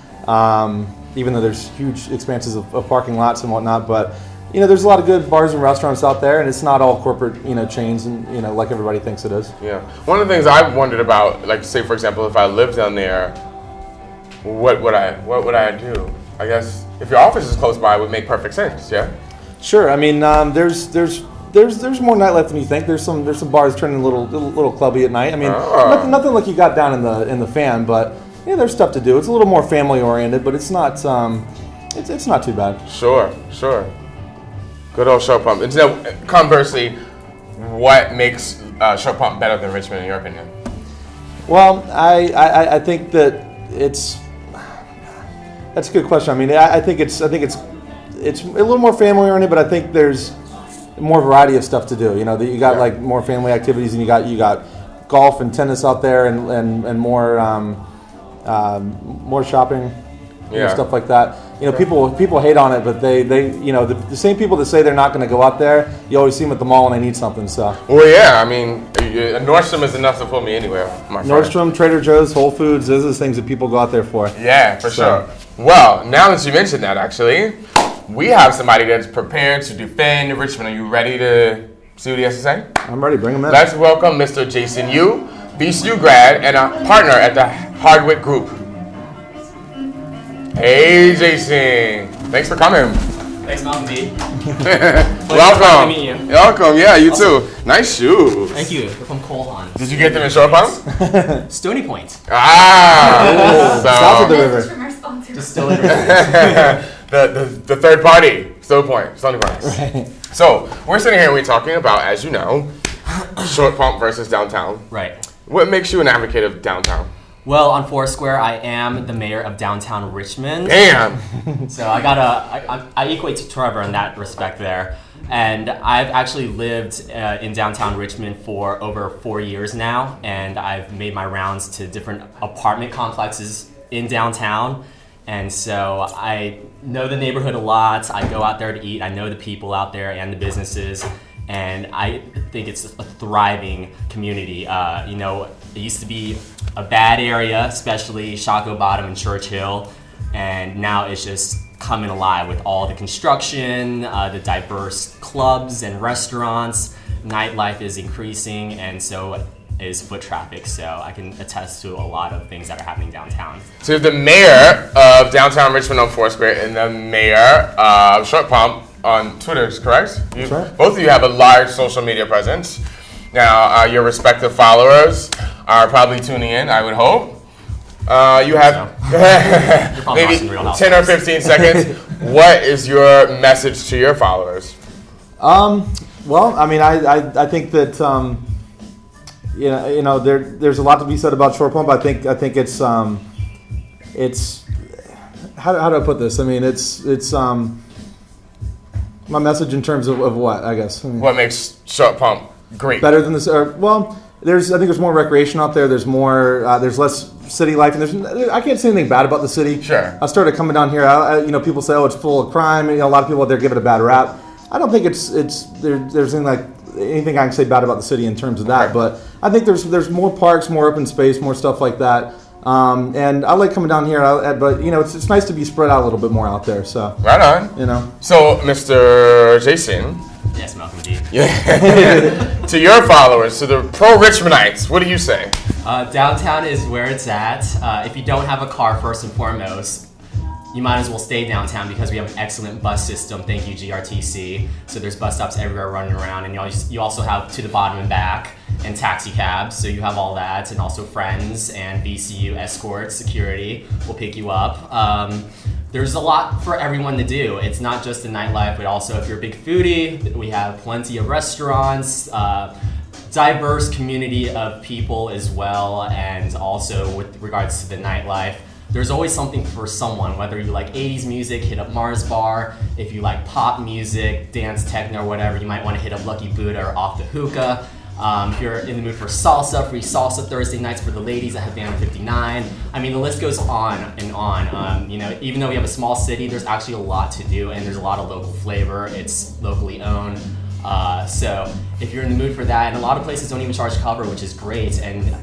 Even though there's huge expanses of parking lots and whatnot, but there's a lot of good bars and restaurants out there, and it's not all corporate chains and like everybody thinks it is. Yeah, one of the things I've wondered about, like say for example, if I lived down there, what would I do? I guess if your office is close by, it would make perfect sense. Yeah. Sure. I mean, there's more nightlife than you think. There's some bars turning a little clubby at night. I mean, nothing like you got down in the fan, but. Yeah, there's stuff to do. It's a little more family oriented, but it's not it's not too bad. Sure. Good old Short Pump. And so, conversely, what makes Short Pump better than Richmond in your opinion? Well, I think that that's a good question. I mean, I think it's a little more family oriented, but I think there's more variety of stuff to do. You got like more family activities, and you got golf and tennis out there, and more. More shopping, stuff like that. People hate on it, but they the same people that say they're not going to go out there, you always see them at the mall when they need something. So. Well, yeah, I mean, Nordstrom is enough to pull me anywhere. Nordstrom, Trader Joe's, Whole Foods, those are the things that people go out there for. Yeah, for sure. Well, now that you mentioned that, actually, we have somebody that's prepared to defend Richmond. Are you ready to see what he has to say? I'm ready. Bring him in. Let's welcome Mr. Jason Yu, VCU grad and a partner at the Hardwick Group. Hey, Jason. Thanks for coming. Thanks, Mountain D. Welcome. Nice to meet you. Welcome. Yeah, you too. Nice shoes. Thank you. They're from Cole Haan. Did you get them in Short Pump? Stony Point. South of the river. Distillery. the third party. Stony Point. Right. So we're sitting here and we're talking about, as you know, Short Pump versus downtown. Right. What makes you an advocate of downtown? Well, on Foursquare, I am the mayor of downtown Richmond. Damn. So I equate to Trevor in that respect there. And I've actually lived in downtown Richmond for over 4 years now, and I've made my rounds to different apartment complexes in downtown. And so I know the neighborhood a lot. I go out there to eat. I know the people out there and the businesses. And I think it's a thriving community. It used to be a bad area, especially Shockoe Bottom and Churchill, and now it's just coming alive with all the construction, the diverse clubs and restaurants. Nightlife is increasing, and so is foot traffic. So I can attest to a lot of things that are happening downtown. So you have the mayor of downtown Richmond on Foursquare and the mayor of Short Pump on Twitter, correct? Right. Both of you have a large social media presence. Now, your respective followers are probably tuning in, I would hope. You have maybe 10 or 15 seconds. What is your message to your followers? Well, I mean, I think that there's a lot to be said about Short Pump. I think it's how do I put this? I mean, it's My message in terms of what, I guess. What makes Short Pump great? Better than this? Well, I think there's more recreation out there. There's more. There's less city life, and I can't say anything bad about the city. Sure. I started coming down here. People say, "Oh, it's full of crime." And, a lot of people out there give it a bad rap. I don't think there's anything I can say bad about the city in terms of that. But I think there's more parks, more open space, more stuff like that. And I like coming down here. But it's nice to be spread out a little bit more out there. So right on. So, Mr. Jason. Yes, Malcolm D. Yeah. To your followers, to the pro-Richmondites, what do you say? Downtown is where it's at. If you don't have a car, first and foremost, you might as well stay downtown because we have an excellent bus system. Thank you, GRTC. So there's bus stops everywhere running around, and you also have to the bottom and back and taxi cabs. So you have all that, and also friends and VCU escorts, security will pick you up. There's a lot for everyone to do. It's not just the nightlife, but also if you're a big foodie, we have plenty of restaurants, diverse community of people as well, and also with regards to the nightlife, there's always something for someone, whether you like 80s music, hit up Mars Bar. If you like pop music, dance, techno, or whatever, you might want to hit up Lucky Buddha or Off the Hookah. If you're in the mood for salsa, free salsa Thursday nights for the ladies at Havana 59. I mean, the list goes on and on. Even though we have a small city, there's actually a lot to do, and there's a lot of local flavor. It's locally owned. So if you're in the mood for that, and a lot of places don't even charge cover, which is great. And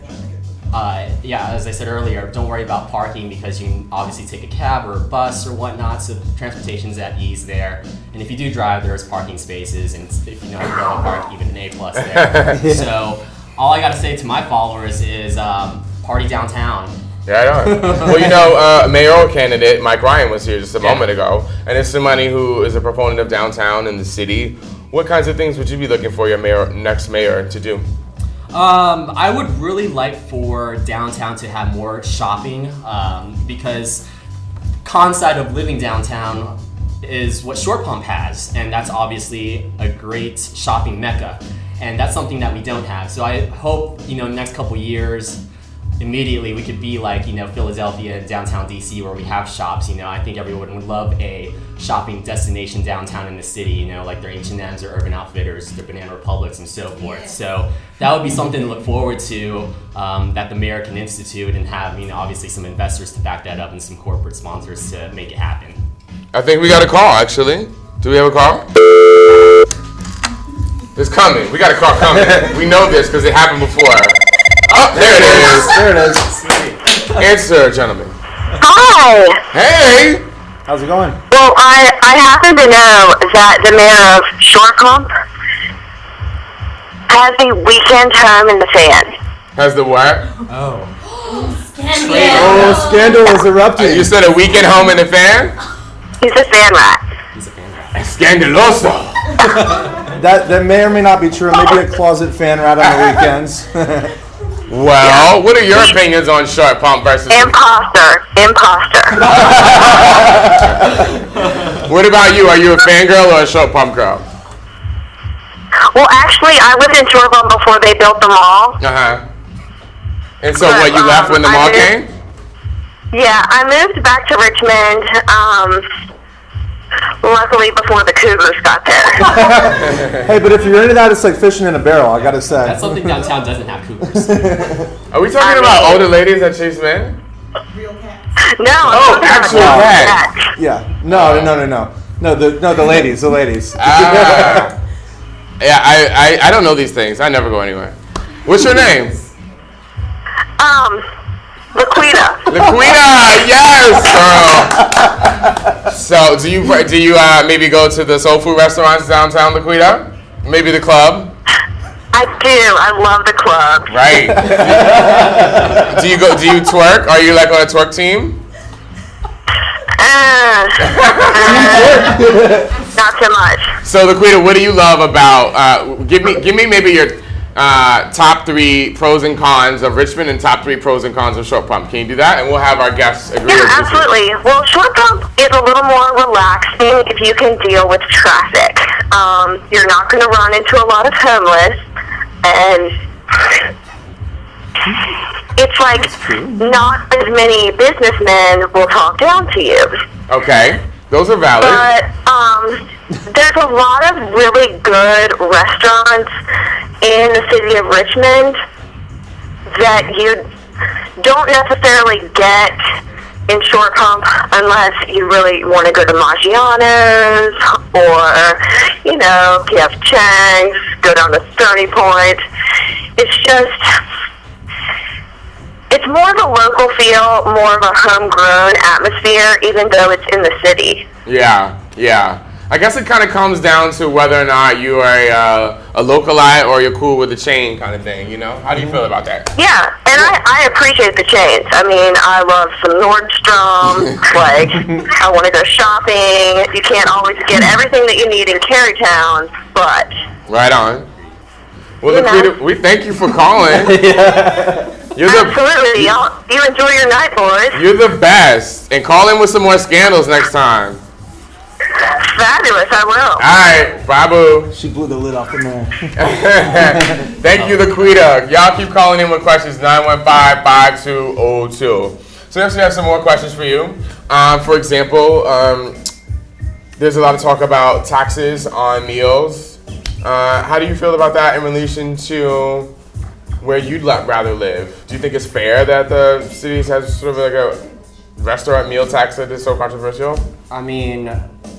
as I said earlier, don't worry about parking because you can obviously take a cab or a bus or whatnot, so transportation's at ease there. And if you do drive, there's parking spaces, and if you know how to go to park, even an A+ there. Yeah. So all I gotta say to my followers is party downtown. Yeah, I know. Well, mayoral candidate Mike Ryan was here just a moment ago, and it's somebody who is a proponent of downtown in the city. What kinds of things would you be looking for your next mayor to do? I would really like for downtown to have more shopping because con side of living downtown is what Short Pump has, and that's obviously a great shopping mecca, and that's something that we don't have. So I hope next couple years immediately we could be like Philadelphia and downtown DC where we have shops. I think everyone would love a shopping destination downtown in the city, like their H&M's or Urban Outfitters, their Banana Republics and so forth. So that would be something to look forward to that the mayor can institute and have obviously some investors to back that up and some corporate sponsors to make it happen. I think we got a call actually. Do we have a call? It's coming. We got a call coming. We know this because it happened before. Oh, there it is. There it is. Answer, gentlemen. Hi. Hey. How's it going? Well, I happen to know that the mayor of Short Pump has the weekend home in the fan. Has the what? Scandal. Oh, scandal is erupting. You said a weekend home in the fan? He's a fan rat. Scandaloso. That may or may not be true. Maybe a closet fan rat on the weekends. Well, what are your opinions on Short Pump versus... Imposter. What about you? Are you a fangirl or a Short Pump girl? Well, actually, I lived in Short Pump before they built the mall. Uh-huh. And so what, you left when the mall came? Yeah, I moved back to Richmond, luckily before the Cougars got there. Hey, but if you're into that, it's like fishing in a barrel, I gotta say. That's something downtown doesn't have, Cougars. Are we talking about older ladies that chase men? No. Oh, actual cats. Yeah. No, the ladies. Yeah, I don't know these things. I never go anywhere. What's your name? Laquita. Yes, girl. So, do you maybe go to the soul food restaurants downtown, Laquita? Maybe the club? I do. I love the club. Right. Do you twerk? Are you like on a twerk team? Not so much. So, Laquita, what do you love about? Give me maybe your top 3 pros and cons of Richmond and top 3 pros and cons of Short Pump. Can you do that? And we'll have our guests agree. Yeah, absolutely. Well, Short Pump is a little more relaxing if you can deal with traffic. You're not going to run into a lot of homeless, and it's like not as many businessmen will talk down to you. Okay, those are valid. But there's a lot of really good restaurants in the city of Richmond that you don't necessarily get in Short Pump unless you really want to go to Maggiano's or, P.F. Chang's, go down to Stony Point. It's more of a local feel, more of a homegrown atmosphere, even though it's in the city. Yeah. I guess it kind of comes down to whether or not you are a localite or you're cool with the chain kind of thing, How do you feel about that? Yeah, and I appreciate the chains. I mean, I love some Nordstrom. I want to go shopping. You can't always get everything that you need in Carytown, but... Right on. Well, we thank you for calling. Absolutely. You enjoy your night, boys. You're the best. And call in with some more scandals next time. Fabulous, I will. All right, Babu. She blew the lid off the man. Thank you, Laquita. Y'all keep calling in with questions, 915-5202. So next we have some more questions for you. For example, there's a lot of talk about taxes on meals. How do you feel about that in relation to where you'd rather live? Do you think it's fair that the city has sort of like a restaurant meal tax that is so controversial? I mean,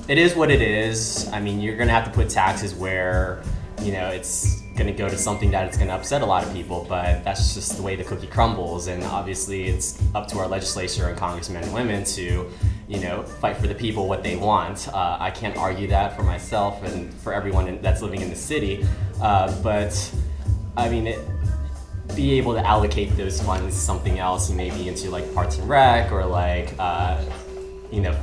it is what it is. I mean, you're going to have to put taxes where, it's going to go to something that it's going to upset a lot of people, but that's just the way the cookie crumbles. And obviously it's up to our legislature and congressmen and women to, fight for the people what they want. I can't argue that for myself and for everyone that's living in the city. But I mean, be able to allocate those funds something else, maybe into like Parks and Rec or like,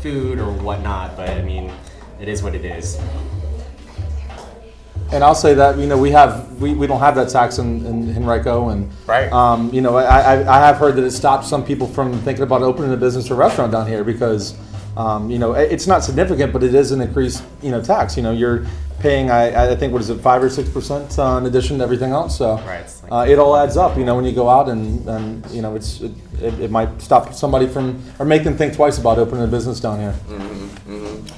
food or whatnot, but I mean, it is what it is. And I'll say that we don't have that tax in Henrico, and right. I have heard that it stopped some people from thinking about opening a business or restaurant down here because it's not significant, but it is an increased tax. You're paying I think what is it 5 or 6% in addition to everything else. So right. It all adds up. When you go out and it might stop somebody from or make them think twice about opening a business down here.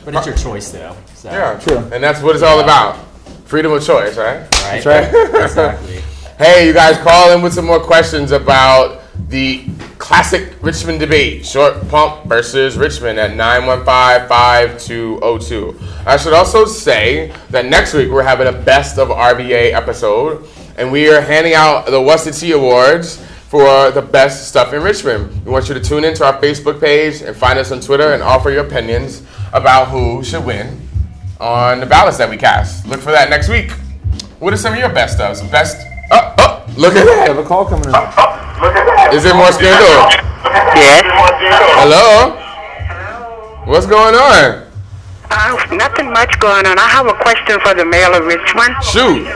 But it's your choice, though. So. Yeah, true. And that's what it's all about. Freedom of choice, right? Right. That's right. Exactly. Hey, you guys, call in with some more questions about the classic Richmond debate, Short Pump versus Richmond at 915-5202. I should also say that next week we're having a Best of RVA episode, and we are handing out the What's the Tea Awards for the best stuff in Richmond. We want you to tune into our Facebook page and find us on Twitter and offer your opinions about who should win on the ballots that we cast. Look for that next week. What are some of your best stuff? Look at that. I have a call coming in. Is there more scandal? Yes. Hello? What's going on? Nothing much going on. I have a question for the mayor of Richmond. Shoot.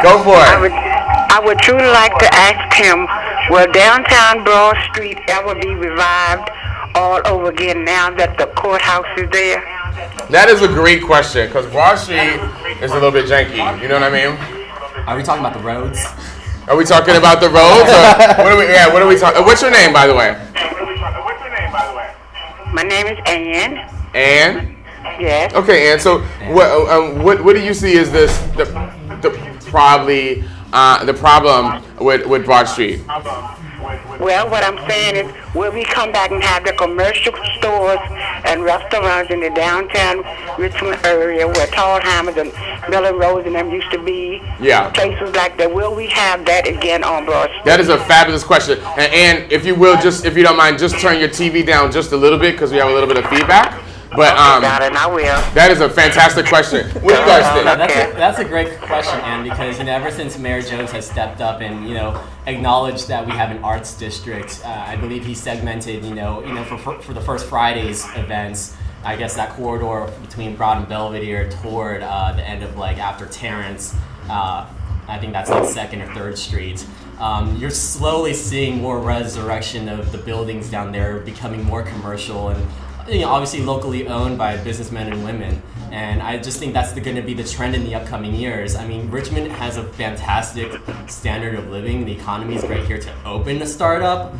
Go for it. I would truly like to ask him, will downtown Broad Street ever be revived all over again now that the courthouse is there? That is a great question, because Broad Street is a little bit janky. You know what I mean? Are we talking about the roads? Are we talking about the roads? Or what are we talking? What's your name, by the way? My name is Ann. Ann? Yes. Okay, Ann. So what do you see as the problem with Broad Street? Well, what I'm saying is, will we come back and have the commercial stores and restaurants in the downtown Richmond area where Tallheimers and Miller Rose and them used to be? Yeah. Places like that. Will we have that again on Broad Street? That is a fabulous question. And if you will, if you don't mind, just turn your TV down just a little bit because we have a little bit of feedback. But got it, I will. That is a fantastic question. What do you guys think? That's a great question, Ann, because ever since Mayor Jones has stepped up and acknowledged that we have an arts district, I believe he segmented for the First Fridays events. I guess that corridor between Broad and Belvedere toward the end of after Terrence. I think that's 2nd or 3rd Street. You're slowly seeing more resurrection of the buildings down there becoming more commercial and obviously locally owned by businessmen and women. And I just think that's going to be the trend in the upcoming years. I mean, Richmond has a fantastic standard of living. The economy is great here to open a startup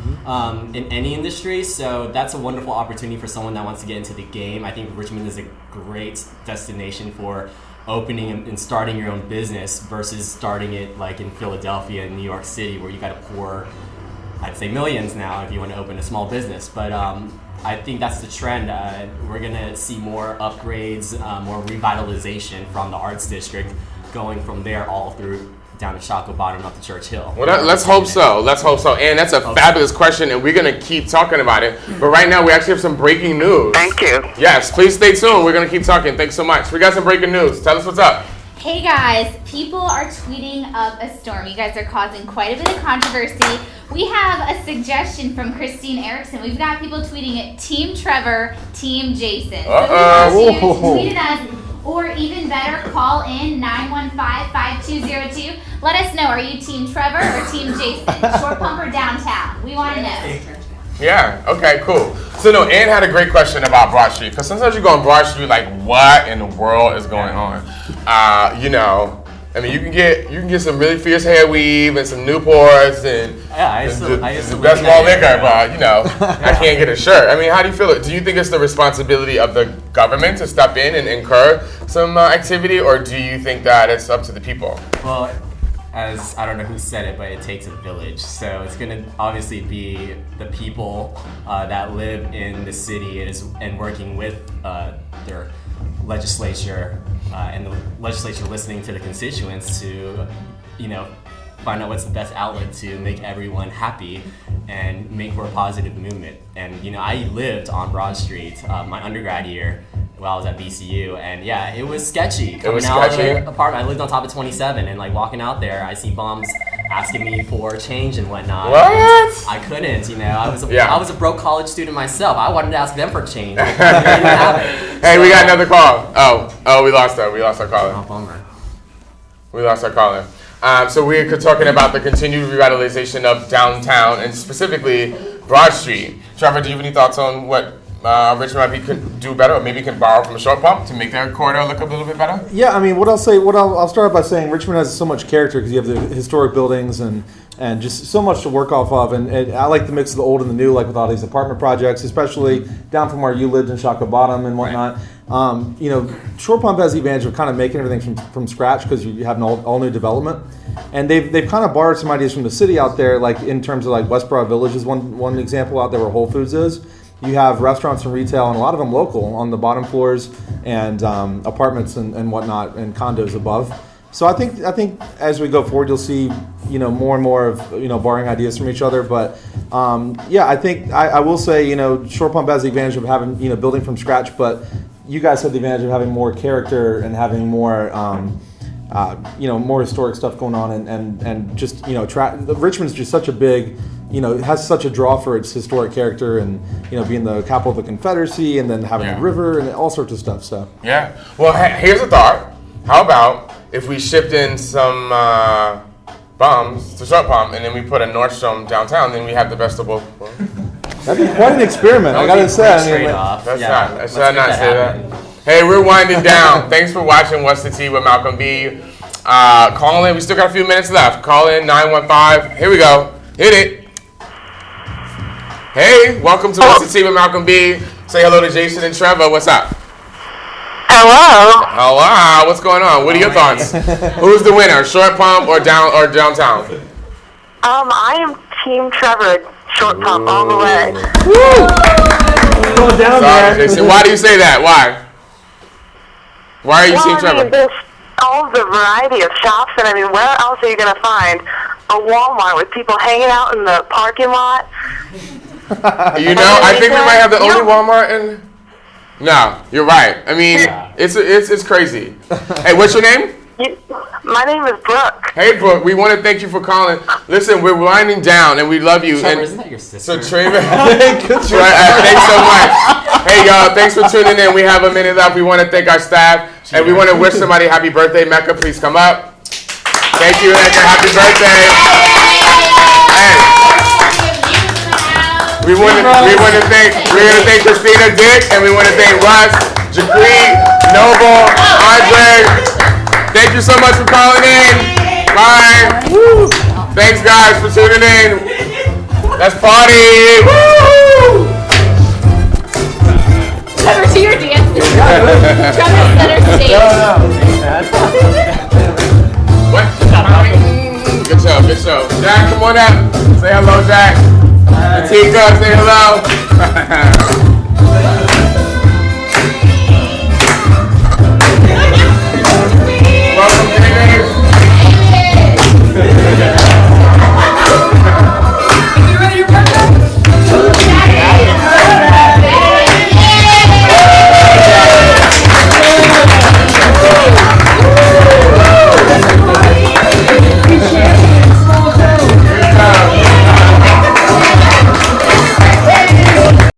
in any industry. So that's a wonderful opportunity for someone that wants to get into the game. I think Richmond is a great destination for opening and starting your own business versus starting it like in Philadelphia and New York City, where you got to pour, I'd say, millions now if you want to open a small business. But I think that's the trend. We're going to see more upgrades, more revitalization from the Arts District, going from there all through down to Shockoe Bottom up to Church Hill. Well, let's hope so. Let's hope so. And that's a fabulous question, and we're going to keep talking about it. But right now, we actually have some breaking news. Thank you. Yes, please stay tuned. We're going to keep talking. Thanks so much. We got some breaking news. Tell us what's up. Hey guys, people are tweeting up a storm. You guys are causing quite a bit of controversy. We have a suggestion from Christine Erickson. We've got people tweeting it, Team Trevor, Team Jason. So we want you to tweet at us, or even better, call in 915-5202. Let us know, are you Team Trevor or Team Jason? Short pump or downtown? We want to know. Yeah, okay, cool. So no, Ann had a great question about Broad Street, because sometimes you go on Broad Street like, what in the world is going on? You know, I mean, you can get some really fierce hair weave and some Newports and the best mall liquor, but you know, I can't get a shirt. I mean, how do you feel? Do you think it's the responsibility of the government to step in and incur some activity, or do you think that it's up to the people? Well, as I don't know who said it, but it takes a village. So it's going to obviously be the people that live in the city and working with their legislature and the legislature listening to the constituents to, you know, find out what's the best outlet to make everyone happy and make for a positive movement. And you know, I lived on Broad Street my undergrad year while I was at VCU, and yeah, it was sketchy. Coming out of the apartment, I lived on top of 27, and like walking out there, I see bums asking me for change and whatnot. What? I couldn't, you know. I was a broke college student myself. I wanted to ask them for change. Like, they didn't have it. Hey, we got another call. Oh, we lost her. We lost our caller. Oh, bummer. We lost our caller. So we're talking about the continued revitalization of downtown and specifically Broad Street. Trevor, do you have any thoughts on what Richmond might could do better, or maybe can borrow from a short pump to make their corridor look a little bit better? Yeah, I mean, I'll start by saying Richmond has so much character because you have the historic buildings and just so much to work off of. And I like the mix of the old and the new, like with all these apartment projects, especially down from where you lived in Shockoe Bottom and whatnot. Right. You know, Short Pump has the advantage of kind of making everything from scratch because you have an all new development. And they've kind of borrowed some ideas from the city out there, like in terms of like Westboro Village is one example out there where Whole Foods is. You have restaurants and retail, and a lot of them local on the bottom floors, and apartments and whatnot, and condos above. So I think as we go forward, you'll see more and more of borrowing ideas from each other. But I think I will say Short Pump has the advantage of having building from scratch, but you guys have the advantage of having more character and having more more historic stuff going on, and just Richmond's just such a big. It has such a draw for its historic character and, being the capital of the Confederacy and then having a river and all sorts of stuff. So yeah. Well, here's a thought. How about if we shipped in some bums to Short Pump and then we put a Nordstrom downtown, then we have the best of both worlds? That'd be quite an experiment, I gotta say. Let's not say that. Hey, we're winding down. Thanks for watching What's the Tea with Malcolm B. Call in. We still got a few minutes left. Call in 915. Here we go. Hit it. Hey, welcome to What's the Tea with Malcolm B. Say hello to Jason and Trevor. What's up? Hello. Hello. What's going on? What are your thoughts? Who's the winner? Short Pump or downtown? I am Team Trevor. Short Pump all the way. Woo! Going down there. Jason. Why do you say that? Why? Why are you Team Trevor? I mean, there's all the variety of shops, and I mean, where else are you going to find a Walmart with people hanging out in the parking lot? I think we might have the only Walmart in. No, you're right. I mean, it's crazy. Hey, what's your name? My name is Brooke. Hey, Brooke. We want to thank you for calling. Listen, we're winding down, and we love you. Trevor, isn't that your sister? So, Trevor, thanks so much. Hey, y'all, thanks for tuning in. We have a minute left. We want to thank our staff, and we want to wish somebody happy birthday. Mecca, please come up. Thank you, Mecca. Happy birthday. Hey. We want to thank Christina Dick, and we want to thank Russ, Jaquee, Noble, Andre. Thank you so much for calling in. Bye. Woo. Thanks, guys, for tuning in. Let's party. Woo. Trevor, to your dance. Trevor, center stage. What? Good show. Jack, come on out. Say hello, Jack. Tika, say hello.